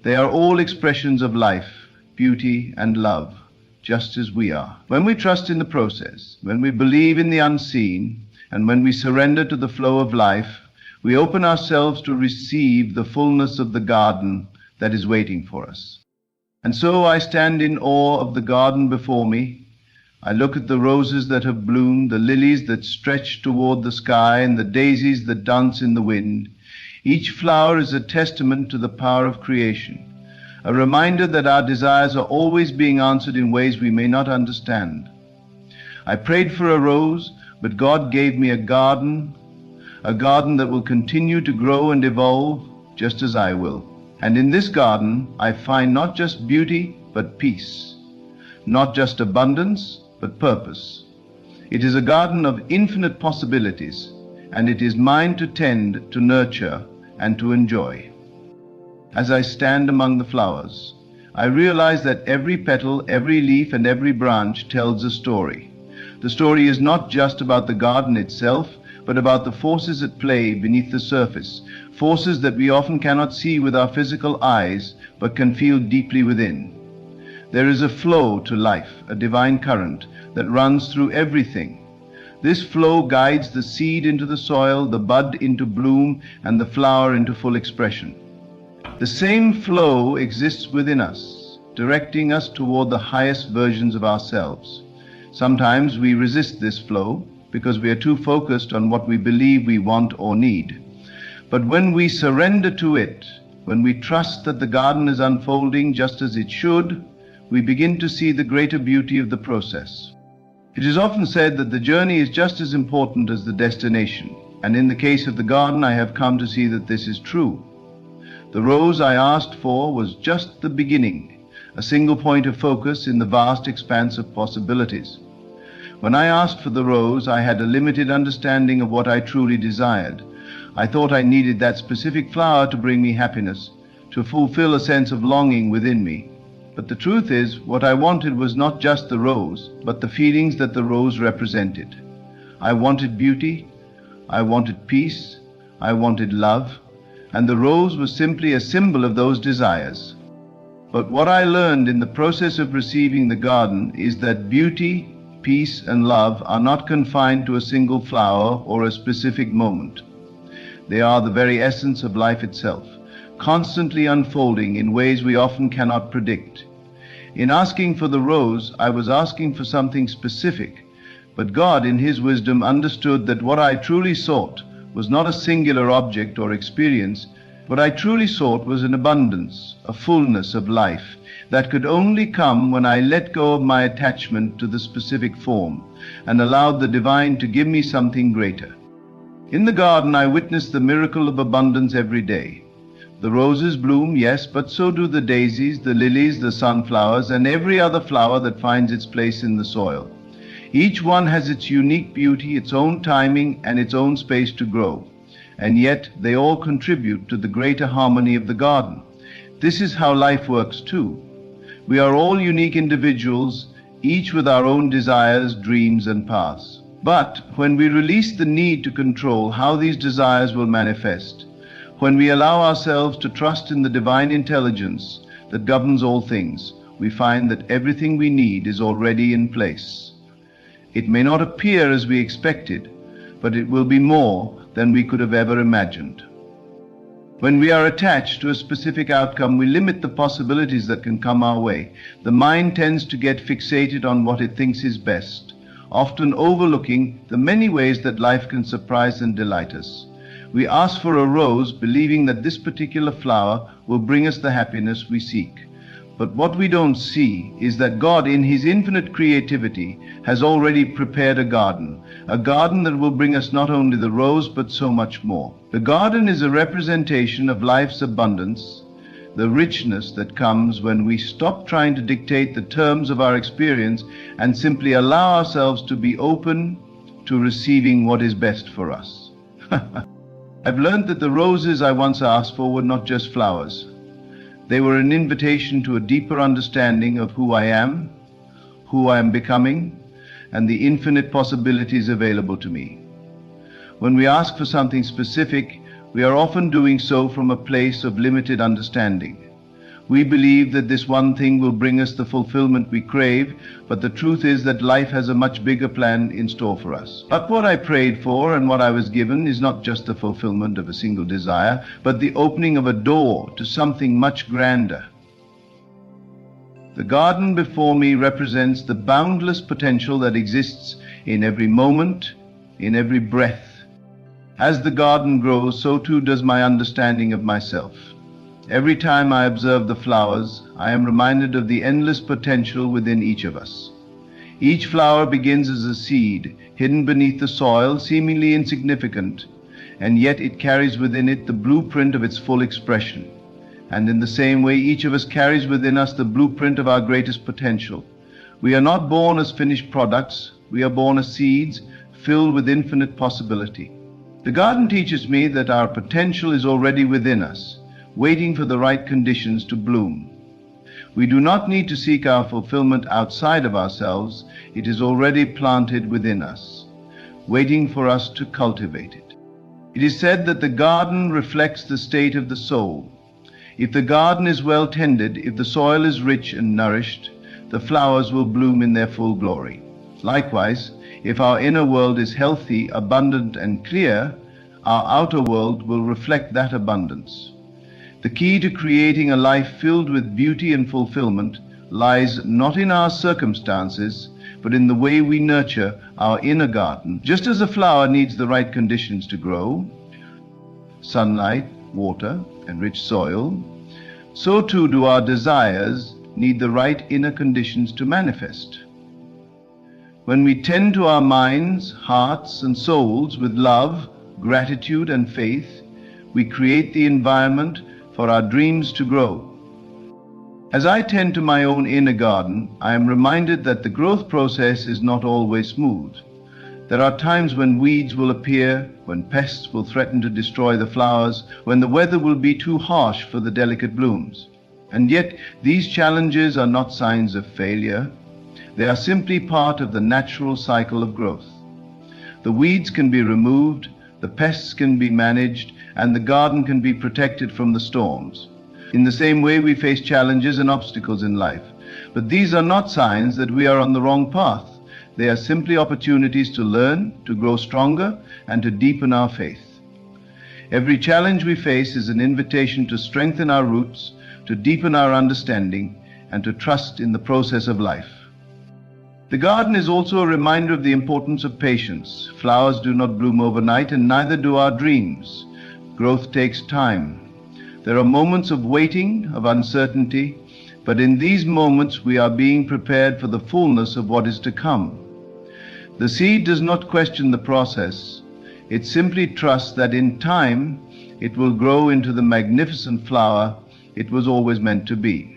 they are all expressions of life, beauty, and love, just as we are. When we trust in the process, when we believe in the unseen, and when we surrender to the flow of life, we open ourselves to receive the fullness of the garden that is waiting for us. And so I stand in awe of the garden before me. I look at the roses that have bloomed, the lilies that stretch toward the sky, and the daisies that dance in the wind. Each flower is a testament to the power of creation, a reminder that our desires are always being answered in ways we may not understand. I prayed for a rose, but God gave me a garden that will continue to grow and evolve just as I will. And in this garden, I find not just beauty, but peace, not just abundance, but purpose. It is a garden of infinite possibilities, and it is mine to tend, to nurture, and to enjoy. As I stand among the flowers, I realize that every petal, every leaf, and every branch tells a story. The story is not just about the garden itself, but about the forces at play beneath the surface, forces that we often cannot see with our physical eyes, but can feel deeply within. There is a flow to life, a divine current that runs through everything. This flow guides the seed into the soil, the bud into bloom, and the flower into full expression. The same flow exists within us, directing us toward the highest versions of ourselves. Sometimes we resist this flow because we are too focused on what we believe we want or need. But when we surrender to it, when we trust that the garden is unfolding just as it should, we begin to see the greater beauty of the process. It is often said that the journey is just as important as the destination, and in the case of the garden, I have come to see that this is true. The rose I asked for was just the beginning, a single point of focus in the vast expanse of possibilities. When I asked for the rose, I had a limited understanding of what I truly desired. I thought I needed that specific flower to bring me happiness, to fulfill a sense of longing within me. But the truth is, what I wanted was not just the rose, but the feelings that the rose represented. I wanted beauty, I wanted peace, I wanted love, and the rose was simply a symbol of those desires. But what I learned in the process of receiving the garden is that beauty, peace, and love are not confined to a single flower or a specific moment. They are the very essence of life itself, constantly unfolding in ways we often cannot predict. In asking for the rose, I was asking for something specific, but God in His wisdom understood that what I truly sought was not a singular object or experience. What I truly sought was an abundance, a fullness of life that could only come when I let go of my attachment to the specific form and allowed the divine to give me something greater. In the garden, I witnessed the miracle of abundance every day. The roses bloom, yes, but so do the daisies, the lilies, the sunflowers, and every other flower that finds its place in the soil. Each one has its unique beauty, its own timing, and its own space to grow. And yet they all contribute to the greater harmony of the garden. This is how life works too. We are all unique individuals, each with our own desires, dreams, and paths. But when we release the need to control how these desires will manifest, when we allow ourselves to trust in the divine intelligence that governs all things, we find that everything we need is already in place. It may not appear as we expected, but it will be more than we could have ever imagined. When we are attached to a specific outcome, we limit the possibilities that can come our way. The mind tends to get fixated on what it thinks is best, often overlooking the many ways that life can surprise and delight us. We ask for a rose, believing that this particular flower will bring us the happiness we seek. But what we don't see is that God, in His infinite creativity, has already prepared a garden that will bring us not only the rose, but so much more. The garden is a representation of life's abundance, the richness that comes when we stop trying to dictate the terms of our experience and simply allow ourselves to be open to receiving what is best for us. I've learned that the roses I once asked for were not just flowers. They were an invitation to a deeper understanding of who I am becoming, and the infinite possibilities available to me. When we ask for something specific, we are often doing so from a place of limited understanding. We believe that this one thing will bring us the fulfillment we crave, but the truth is that life has a much bigger plan in store for us. But what I prayed for and what I was given is not just the fulfillment of a single desire, but the opening of a door to something much grander. The garden before me represents the boundless potential that exists in every moment, in every breath. As the garden grows, so too does my understanding of myself. Every time I observe the flowers, I am reminded of the endless potential within each of us. Each flower begins as a seed, hidden beneath the soil, seemingly insignificant, and yet it carries within it the blueprint of its full expression. And in the same way, each of us carries within us the blueprint of our greatest potential. We are not born as finished products, we are born as seeds filled with infinite possibility. The garden teaches me that our potential is already within us, waiting for the right conditions to bloom. We do not need to seek our fulfillment outside of ourselves. It is already planted within us, waiting for us to cultivate it. It is said that the garden reflects the state of the soul. If the garden is well tended, if the soil is rich and nourished, the flowers will bloom in their full glory. Likewise, if our inner world is healthy, abundant, and clear, our outer world will reflect that abundance. The key to creating a life filled with beauty and fulfillment lies not in our circumstances, but in the way we nurture our inner garden. Just as a flower needs the right conditions to grow, sunlight, water and rich soil, so too do our desires need the right inner conditions to manifest. When we tend to our minds, hearts, and souls with love, gratitude, and faith, we create the environment for our dreams to grow. As I tend to my own inner garden, I am reminded that the growth process is not always smooth. There are times when weeds will appear, when pests will threaten to destroy the flowers, when the weather will be too harsh for the delicate blooms. And yet, these challenges are not signs of failure. They are simply part of the natural cycle of growth. The weeds can be removed, the pests can be managed, and the garden can be protected from the storms. In the same way, we face challenges and obstacles in life. But these are not signs that we are on the wrong path. They are simply opportunities to learn, to grow stronger, and to deepen our faith. Every challenge we face is an invitation to strengthen our roots, to deepen our understanding, and to trust in the process of life. The garden is also a reminder of the importance of patience. Flowers do not bloom overnight, and neither do our dreams. Growth takes time. There are moments of waiting, of uncertainty, but in these moments we are being prepared for the fullness of what is to come. The seed does not question the process. It simply trusts that in time it will grow into the magnificent flower it was always meant to be.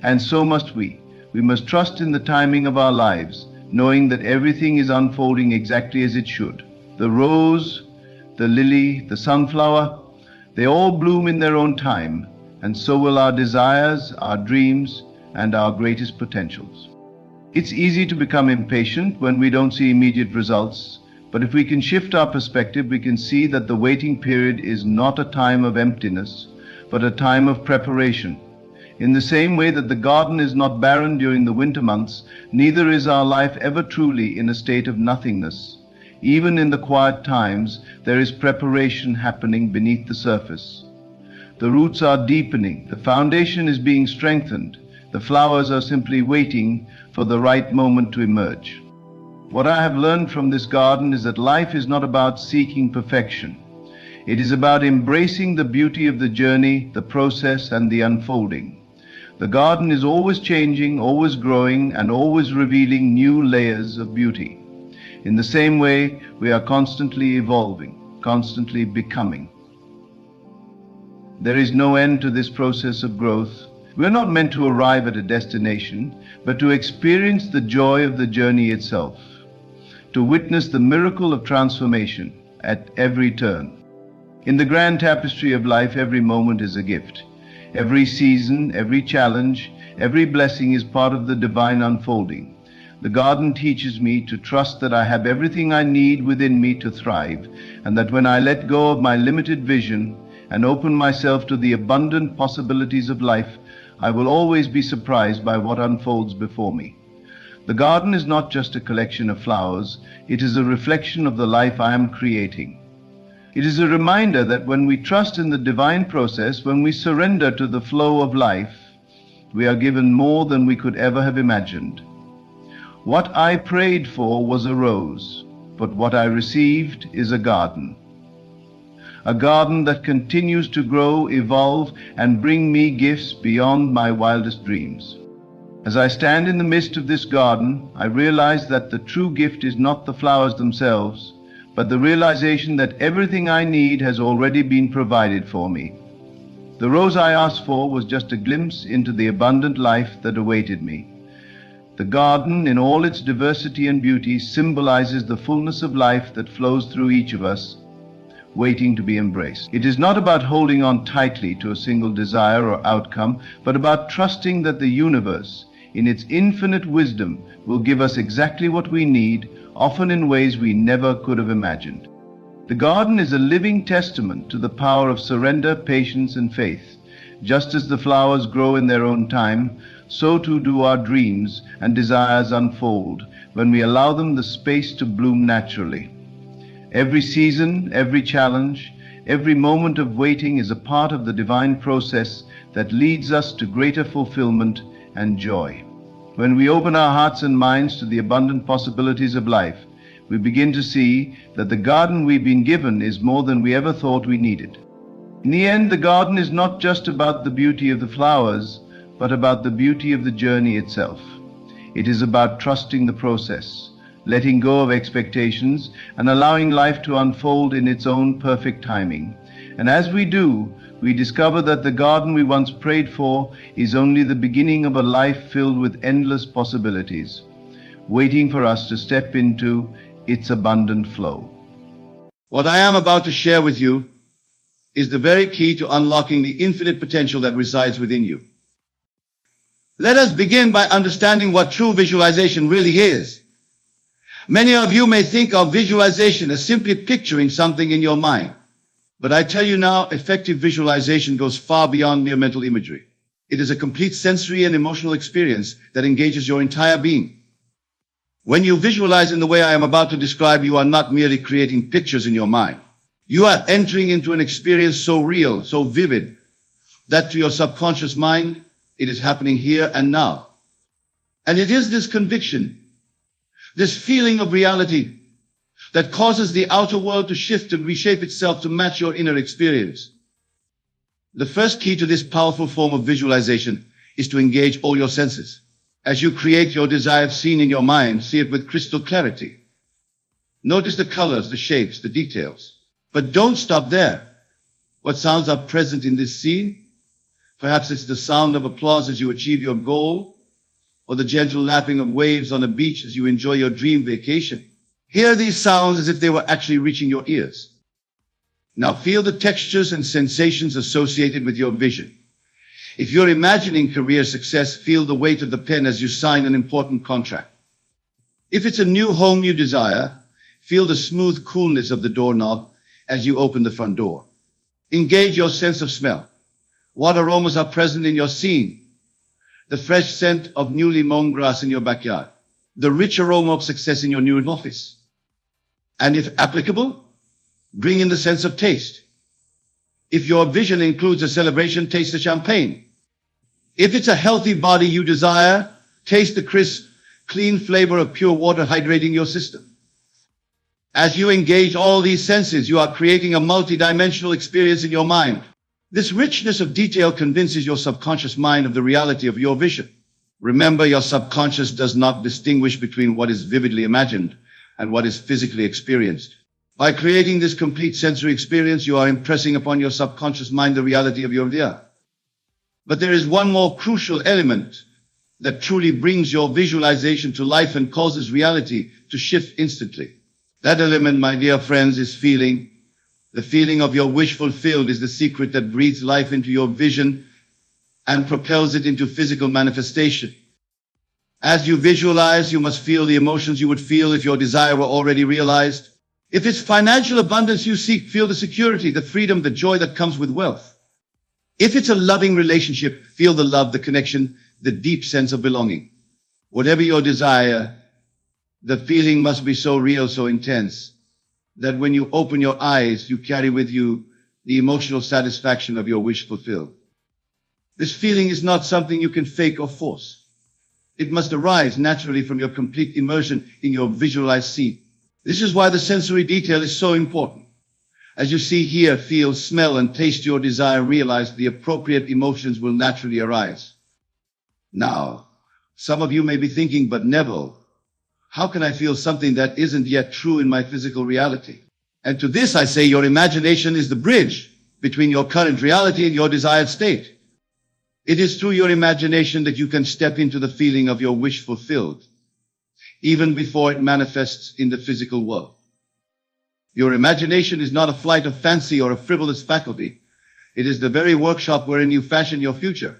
And so must we. We must trust in the timing of our lives, knowing that everything is unfolding exactly as it should. The rose, the lily, the sunflower, they all bloom in their own time, and so will our desires, our dreams, and our greatest potentials. It's easy to become impatient when we don't see immediate results, but if we can shift our perspective, we can see that the waiting period is not a time of emptiness, but a time of preparation. In the same way that the garden is not barren during the winter months, neither is our life ever truly in a state of nothingness. Even in the quiet times, there is preparation happening beneath the surface. The roots are deepening, the foundation is being strengthened, the flowers are simply waiting for the right moment to emerge. What I have learned from this garden is that life is not about seeking perfection. It is about embracing the beauty of the journey, the process, and the unfolding. The garden is always changing, always growing, and always revealing new layers of beauty. In the same way, we are constantly evolving, constantly becoming. There is no end to this process of growth. We are not meant to arrive at a destination, but to experience the joy of the journey itself, to witness the miracle of transformation at every turn. In the grand tapestry of life, every moment is a gift. Every season, every challenge, every blessing is part of the divine unfolding. The garden teaches me to trust that I have everything I need within me to thrive, and that when I let go of my limited vision and open myself to the abundant possibilities of life, I will always be surprised by what unfolds before me. The garden is not just a collection of flowers, it is a reflection of the life I am creating. It is a reminder that when we trust in the divine process, when we surrender to the flow of life, we are given more than we could ever have imagined. What I prayed for was a rose, but what I received is a garden. A garden that continues to grow, evolve, and bring me gifts beyond my wildest dreams. As I stand in the midst of this garden, I realize that the true gift is not the flowers themselves, but the realization that everything I need has already been provided for me. The rose I asked for was just a glimpse into the abundant life that awaited me. The garden, in all its diversity and beauty, symbolizes the fullness of life that flows through each of us, waiting to be embraced. It is not about holding on tightly to a single desire or outcome, but about trusting that the universe, in its infinite wisdom, will give us exactly what we need, often in ways we never could have imagined. The garden is a living testament to the power of surrender, patience, and faith. Just as the flowers grow in their own time, so too do our dreams and desires unfold when we allow them the space to bloom naturally. Every season, every challenge, every moment of waiting is a part of the divine process that leads us to greater fulfillment and joy. When we open our hearts and minds to the abundant possibilities of life, we begin to see that the garden we've been given is more than we ever thought we needed. In the end, the garden is not just about the beauty of the flowers, but about the beauty of the journey itself. It is about trusting the process, letting go of expectations, and allowing life to unfold in its own perfect timing. And as we do, we discover that the garden we once prayed for is only the beginning of a life filled with endless possibilities, waiting for us to step into its abundant flow. What I am about to share with you is the very key to unlocking the infinite potential that resides within you. Let us begin by understanding what true visualization really is. Many of you may think of visualization as simply picturing something in your mind. But I tell you now, effective visualization goes far beyond mere mental imagery. It is a complete sensory and emotional experience that engages your entire being. When you visualize in the way I am about to describe, you are not merely creating pictures in your mind. You are entering into an experience so real, so vivid, that to your subconscious mind, it is happening here and now. And it is this conviction, this feeling of reality, that causes the outer world to shift and reshape itself to match your inner experience. The first key to this powerful form of visualization is to engage all your senses. As you create your desired scene in your mind, see it with crystal clarity. Notice the colors, the shapes, the details. But don't stop there. What sounds are present in this scene? Perhaps it's the sound of applause as you achieve your goal, or the gentle lapping of waves on a beach as you enjoy your dream vacation. Hear these sounds as if they were actually reaching your ears. Now feel the textures and sensations associated with your vision. If you're imagining career success, feel the weight of the pen as you sign an important contract. If it's a new home you desire, feel the smooth coolness of the doorknob as you open the front door. Engage your sense of smell. What aromas are present in your scene? The fresh scent of newly mown grass in your backyard. The rich aroma of success in your new office. And if applicable, bring in the sense of taste. If your vision includes a celebration, taste the champagne. If it's a healthy body you desire, taste the crisp, clean flavor of pure water hydrating your system. As you engage all these senses, you are creating a multi-dimensional experience in your mind. This richness of detail convinces your subconscious mind of the reality of your vision. Remember, your subconscious does not distinguish between what is vividly imagined and what is physically experienced. By creating this complete sensory experience, you are impressing upon your subconscious mind the reality of your idea. But there is one more crucial element that truly brings your visualization to life and causes reality to shift instantly. That element, my dear friends, is feeling. The feeling of your wish fulfilled is the secret that breathes life into your vision and propels it into physical manifestation. As you visualize, you must feel the emotions you would feel if your desire were already realized. If it's financial abundance you seek, feel the security, the freedom, the joy that comes with wealth. If it's a loving relationship, feel the love, the connection, the deep sense of belonging. Whatever your desire, the feeling must be so real, so intense, that when you open your eyes, you carry with you the emotional satisfaction of your wish fulfilled. This feeling is not something you can fake or force. It must arise naturally from your complete immersion in your visualized scene. This is why the sensory detail is so important. As you see, hear, feel, smell, and taste your desire, realize the appropriate emotions will naturally arise. Now, some of you may be thinking, but Neville, how can I feel something that isn't yet true in my physical reality? And to this I say, your imagination is the bridge between your current reality and your desired state. It is through your imagination that you can step into the feeling of your wish fulfilled, even before it manifests in the physical world. Your imagination is not a flight of fancy or a frivolous faculty. It is the very workshop wherein you fashion your future.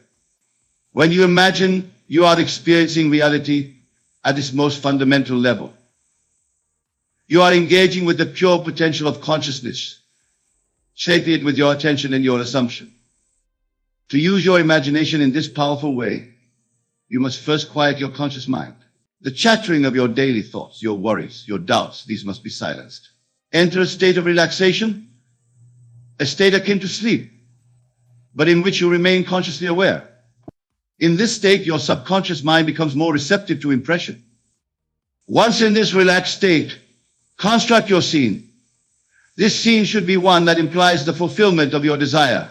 When you imagine, you are experiencing reality at its most fundamental level. You are engaging with the pure potential of consciousness, shaping it with your attention and your assumption. To use your imagination in this powerful way, you must first quiet your conscious mind. The chattering of your daily thoughts, your worries, your doubts, these must be silenced. Enter a state of relaxation, a state akin to sleep, but in which you remain consciously aware. In this state, your subconscious mind becomes more receptive to impression. Once in this relaxed state, construct your scene. This scene should be one that implies the fulfillment of your desire.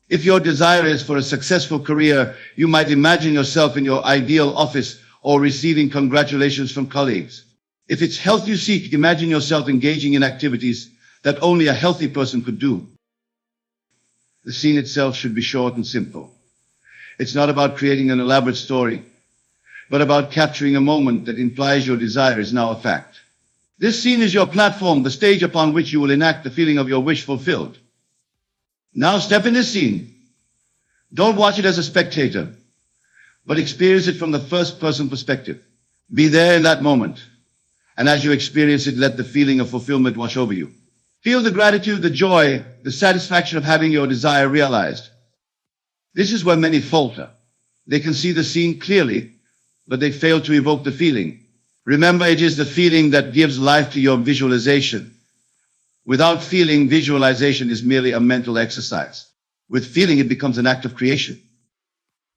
If your desire is for a successful career, you might imagine yourself in your ideal office or receiving congratulations from colleagues. If it's health you seek, imagine yourself engaging in activities that only a healthy person could do. The scene itself should be short and simple. It's not about creating an elaborate story, but about capturing a moment that implies your desire is now a fact. This scene is your platform, the stage upon which you will enact the feeling of your wish fulfilled. Now step in this scene. Don't watch it as a spectator, but experience it from the first-person perspective. Be there in that moment, and as you experience it, let the feeling of fulfillment wash over you. Feel the gratitude, the joy, the satisfaction of having your desire realized. This is where many falter. They can see the scene clearly, but they fail to evoke the feeling. Remember, it is the feeling that gives life to your visualization. Without feeling, visualization is merely a mental exercise. With feeling, it becomes an act of creation.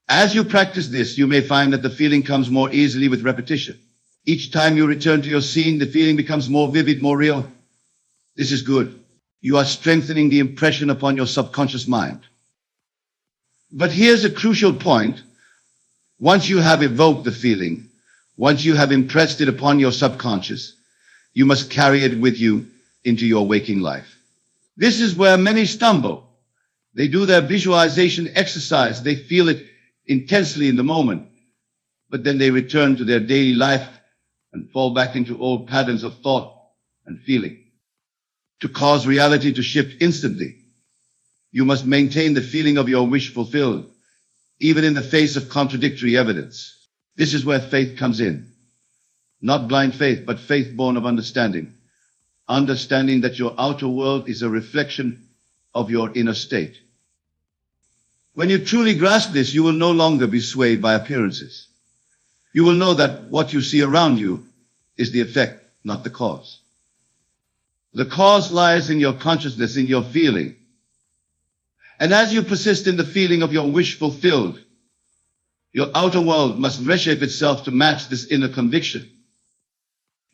As you practice this, you may find that the feeling comes more easily with repetition. Each time you return to your scene, the feeling becomes more vivid, more real. This is good. You are strengthening the impression upon your subconscious mind. But here's a crucial point. Once you have evoked the feeling, once you have impressed it upon your subconscious, you must carry it with you into your waking life. This is where many stumble. They do their visualization exercise. They feel it intensely in the moment, but then they return to their daily life and fall back into old patterns of thought and feeling. To cause reality to shift instantly, you must maintain the feeling of your wish fulfilled, even in the face of contradictory evidence. This is where faith comes in. Not blind faith, but faith born of understanding. Understanding that your outer world is a reflection of your inner state. When you truly grasp this, you will no longer be swayed by appearances. You will know that what you see around you is the effect, not the cause. The cause lies in your consciousness, in your feeling. And as you persist in the feeling of your wish fulfilled, your outer world must reshape itself to match this inner conviction.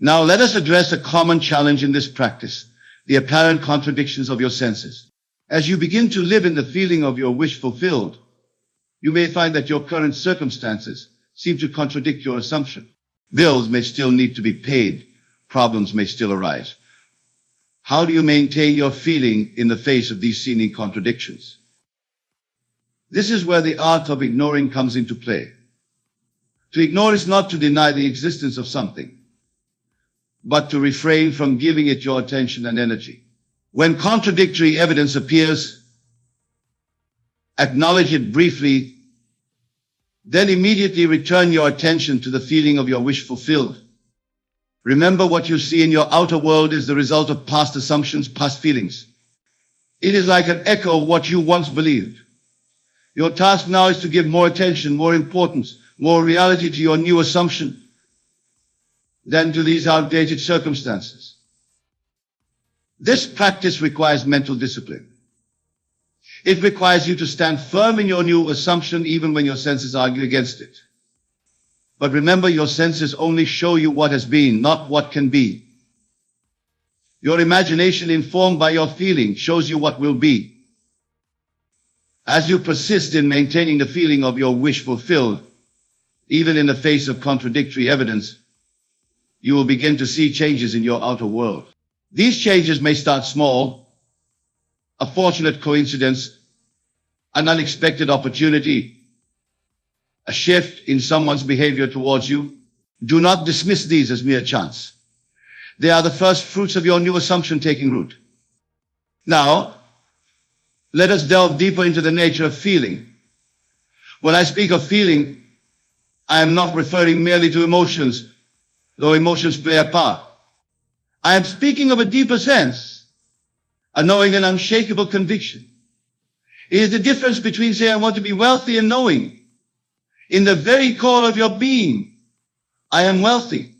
Now let us address a common challenge in this practice, the apparent contradictions of your senses. As you begin to live in the feeling of your wish fulfilled, you may find that your current circumstances seem to contradict your assumption. Bills may still need to be paid. Problems may still arise. How do you maintain your feeling in the face of these seeming contradictions? This is where the art of ignoring comes into play. To ignore is not to deny the existence of something, but to refrain from giving it your attention and energy. When contradictory evidence appears, acknowledge it briefly, then immediately return your attention to the feeling of your wish fulfilled. Remember, what you see in your outer world is the result of past assumptions, past feelings. It is like an echo of what you once believed. Your task now is to give more attention, more importance, more reality to your new assumption than to these outdated circumstances. This practice requires mental discipline. It requires you to stand firm in your new assumption even when your senses argue against it. But remember, your senses only show you what has been, not what can be. Your imagination, informed by your feeling, shows you what will be. As you persist in maintaining the feeling of your wish fulfilled, even in the face of contradictory evidence, you will begin to see changes in your outer world. These changes may start small, a fortunate coincidence, an unexpected opportunity, a shift in someone's behavior towards you. Do not dismiss these as mere chance. They are the first fruits of your new assumption taking root. Now, let us delve deeper into the nature of feeling. When I speak of feeling, I am not referring merely to emotions, though emotions play a part. I am speaking of a deeper sense, a knowing and unshakable conviction. It is the difference between saying I want to be wealthy and knowing, in the very core of your being, I am wealthy.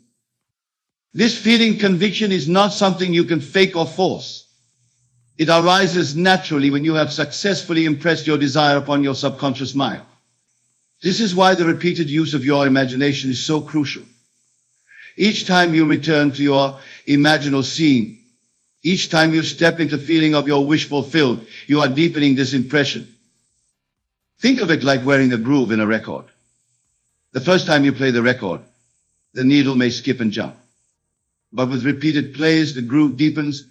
This feeling, conviction, is not something you can fake or force. It arises naturally when you have successfully impressed your desire upon your subconscious mind. This is why the repeated use of your imagination is so crucial. Each time you return to your imaginal scene, Each time you step into the feeling of your wish fulfilled, you are deepening this impression. Think of it like wearing a groove in a record. The first time you play the record, the needle may skip and jump. But with repeated plays, the groove deepens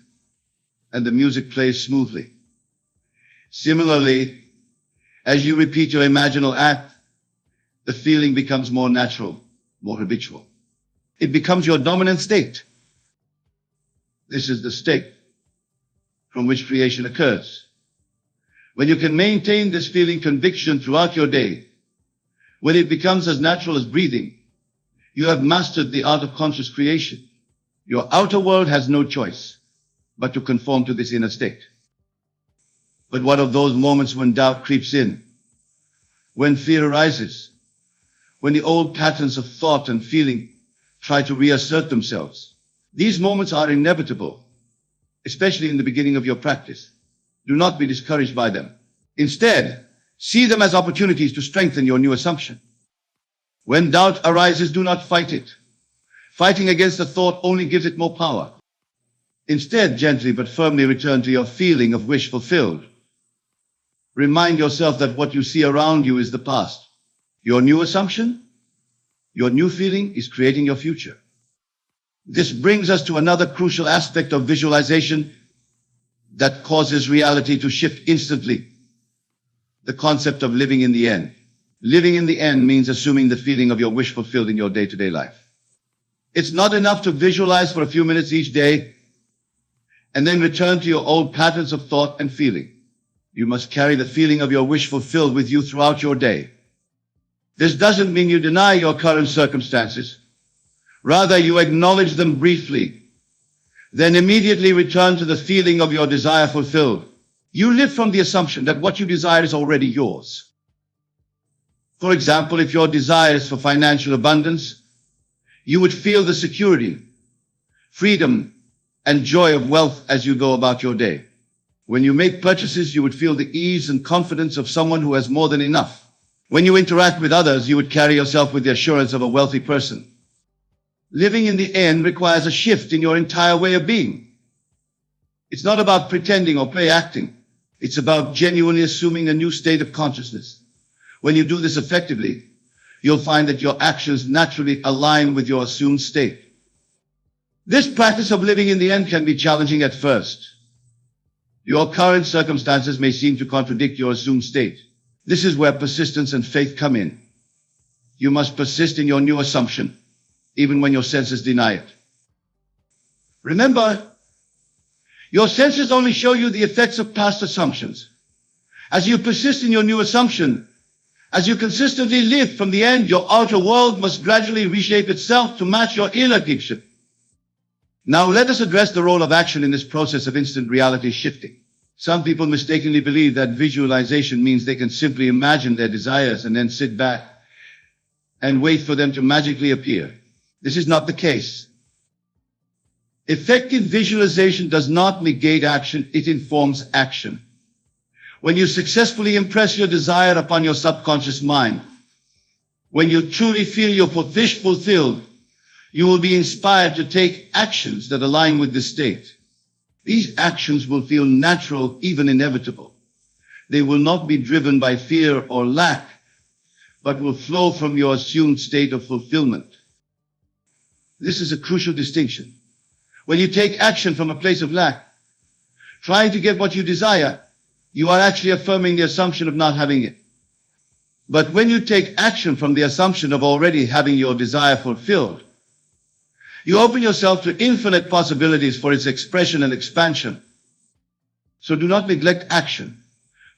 and the music plays smoothly. Similarly, as you repeat your imaginal act, the feeling becomes more natural, more habitual. It becomes your dominant state. This is the state from which creation occurs. When you can maintain this feeling conviction throughout your day, when it becomes as natural as breathing, you have mastered the art of conscious creation. Your outer world has no choice but to conform to this inner state. But what of those moments when doubt creeps in, when fear arises, when the old patterns of thought and feeling try to reassert themselves? These moments are inevitable, especially in the beginning of your practice. Do not be discouraged by them. Instead, see them as opportunities to strengthen your new assumption. When doubt arises, do not fight it. Fighting against the thought only gives it more power. Instead, gently but firmly return to your feeling of wish fulfilled. Remind yourself that what you see around you is the past. Your new assumption, your new feeling is creating your future. This brings us to another crucial aspect of visualization that causes reality to shift instantly. The concept of living in the end. Living in the end means assuming the feeling of your wish fulfilled in your day-to-day life. It's not enough to visualize for a few minutes each day and then return to your old patterns of thought and feeling. You must carry the feeling of your wish fulfilled with you throughout your day. This doesn't mean you deny your current circumstances. Rather, you acknowledge them briefly, then immediately return to the feeling of your desire fulfilled. You live from the assumption that what you desire is already yours. For example, if your desire is for financial abundance, you would feel the security, freedom, and joy of wealth as you go about your day. When you make purchases, you would feel the ease and confidence of someone who has more than enough. When you interact with others, you would carry yourself with the assurance of a wealthy person. Living in the end requires a shift in your entire way of being. It's not about pretending or play acting. It's about genuinely assuming a new state of consciousness. When you do this effectively, you'll find that your actions naturally align with your assumed state. This practice of living in the end can be challenging at first. Your current circumstances may seem to contradict your assumed state. This is where persistence and faith come in. You must persist in your new assumption, even when your senses deny it. Remember, your senses only show you the effects of past assumptions. As you persist in your new assumption, as you consistently live from the end, your outer world must gradually reshape itself to match your inner picture. Now let us address the role of action in this process of instant reality shifting. Some people mistakenly believe that visualization means they can simply imagine their desires and then sit back and wait for them to magically appear. This is not the case. Effective visualization does not negate action, it informs action. When you successfully impress your desire upon your subconscious mind, when you truly feel your wish fulfilled, you will be inspired to take actions that align with this state. These actions will feel natural, even inevitable. They will not be driven by fear or lack, but will flow from your assumed state of fulfillment. This is a crucial distinction. When you take action from a place of lack, trying to get what you desire, you are actually affirming the assumption of not having it. But when you take action from the assumption of already having your desire fulfilled, you open yourself to infinite possibilities for its expression and expansion. So do not neglect action,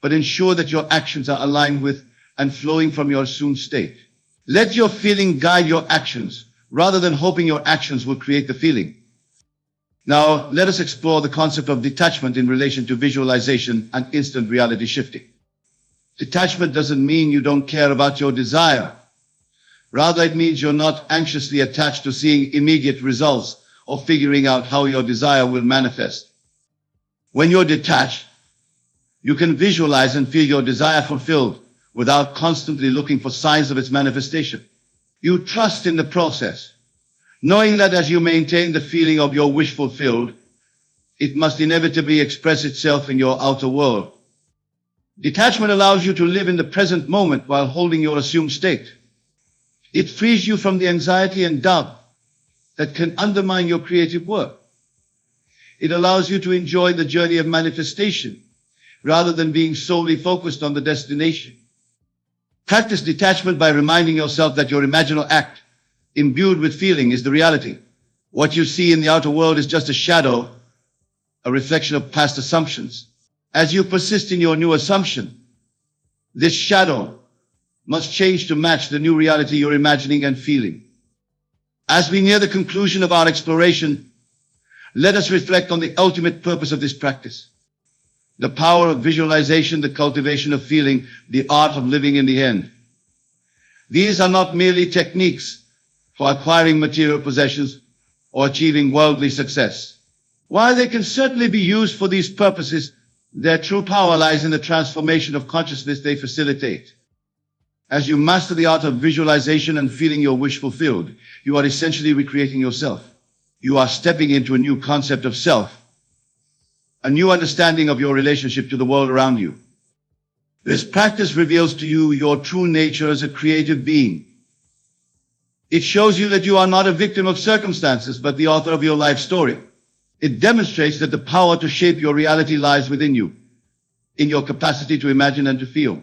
but ensure that your actions are aligned with and flowing from your assumed state. Let your feeling guide your actions, rather than hoping your actions will create the feeling. Now, let us explore the concept of detachment in relation to visualization and instant reality shifting. Detachment doesn't mean you don't care about your desire. Rather, it means you're not anxiously attached to seeing immediate results or figuring out how your desire will manifest. When you're detached, you can visualize and feel your desire fulfilled without constantly looking for signs of its manifestation. You trust in the process, knowing that as you maintain the feeling of your wish fulfilled, it must inevitably express itself in your outer world. Detachment allows you to live in the present moment while holding your assumed state. It frees you from the anxiety and doubt that can undermine your creative work. It allows you to enjoy the journey of manifestation rather than being solely focused on the destination. Practice detachment by reminding yourself that your imaginal act, imbued with feeling, is the reality. What you see in the outer world is just a shadow, a reflection of past assumptions. As you persist in your new assumption, this shadow must change to match the new reality you're imagining and feeling. As we near the conclusion of our exploration, let us reflect on the ultimate purpose of this practice. The power of visualization, the cultivation of feeling, the art of living in the end. These are not merely techniques for acquiring material possessions or achieving worldly success. While they can certainly be used for these purposes, their true power lies in the transformation of consciousness they facilitate. As you master the art of visualization and feeling your wish fulfilled, you are essentially recreating yourself. You are stepping into a new concept of self, a new understanding of your relationship to the world around you. This practice reveals to you your true nature as a creative being. It shows you that you are not a victim of circumstances, but the author of your life story. It demonstrates that the power to shape your reality lies within you, in your capacity to imagine and to feel.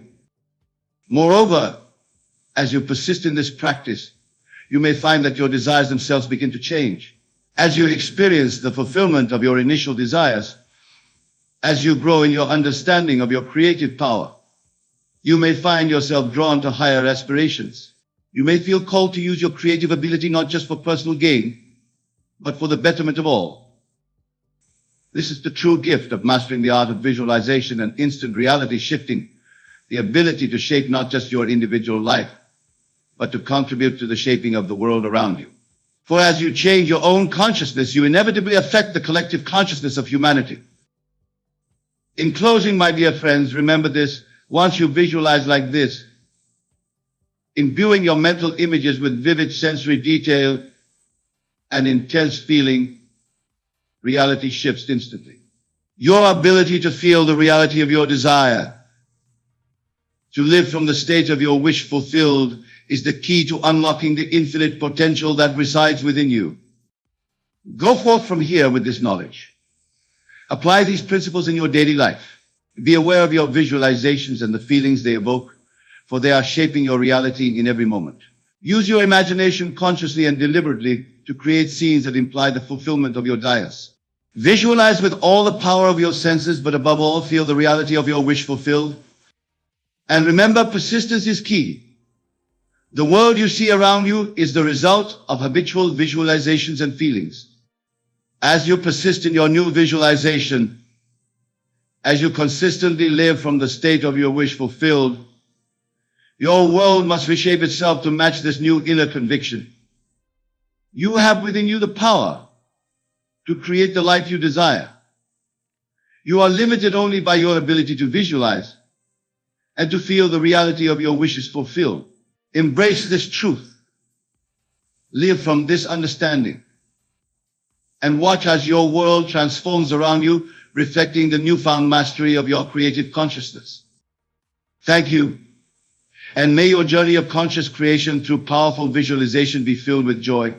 Moreover, as you persist in this practice, you may find that your desires themselves begin to change. As you experience the fulfillment of your initial desires, as you grow in your understanding of your creative power, you may find yourself drawn to higher aspirations. You may feel called to use your creative ability not just for personal gain, but for the betterment of all. This is the true gift of mastering the art of visualization and instant reality shifting, the ability to shape not just your individual life, but to contribute to the shaping of the world around you. For as you change your own consciousness, you inevitably affect the collective consciousness of humanity. In closing, my dear friends, remember this: once you visualize like this, imbuing your mental images with vivid sensory detail and intense feeling, reality shifts instantly. Your ability to feel the reality of your desire, to live from the state of your wish fulfilled, is the key to unlocking the infinite potential that resides within you. Go forth from here with this knowledge. Apply these principles in your daily life. Be aware of your visualizations and the feelings they evoke, for they are shaping your reality in every moment. Use your imagination consciously and deliberately to create scenes that imply the fulfillment of your desires. Visualize with all the power of your senses, but above all, feel the reality of your wish fulfilled. And remember, persistence is key. The world you see around you is the result of habitual visualizations and feelings. As you persist in your new visualization, as you consistently live from the state of your wish fulfilled, your world must reshape itself to match this new inner conviction. You have within you the power to create the life you desire. You are limited only by your ability to visualize and to feel the reality of your wishes fulfilled. Embrace this truth. Live from this understanding. And watch as your world transforms around you, reflecting the newfound mastery of your creative consciousness. Thank you. And may your journey of conscious creation through powerful visualization be filled with joy,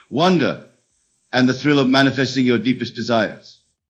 wonder, and the thrill of manifesting your deepest desires.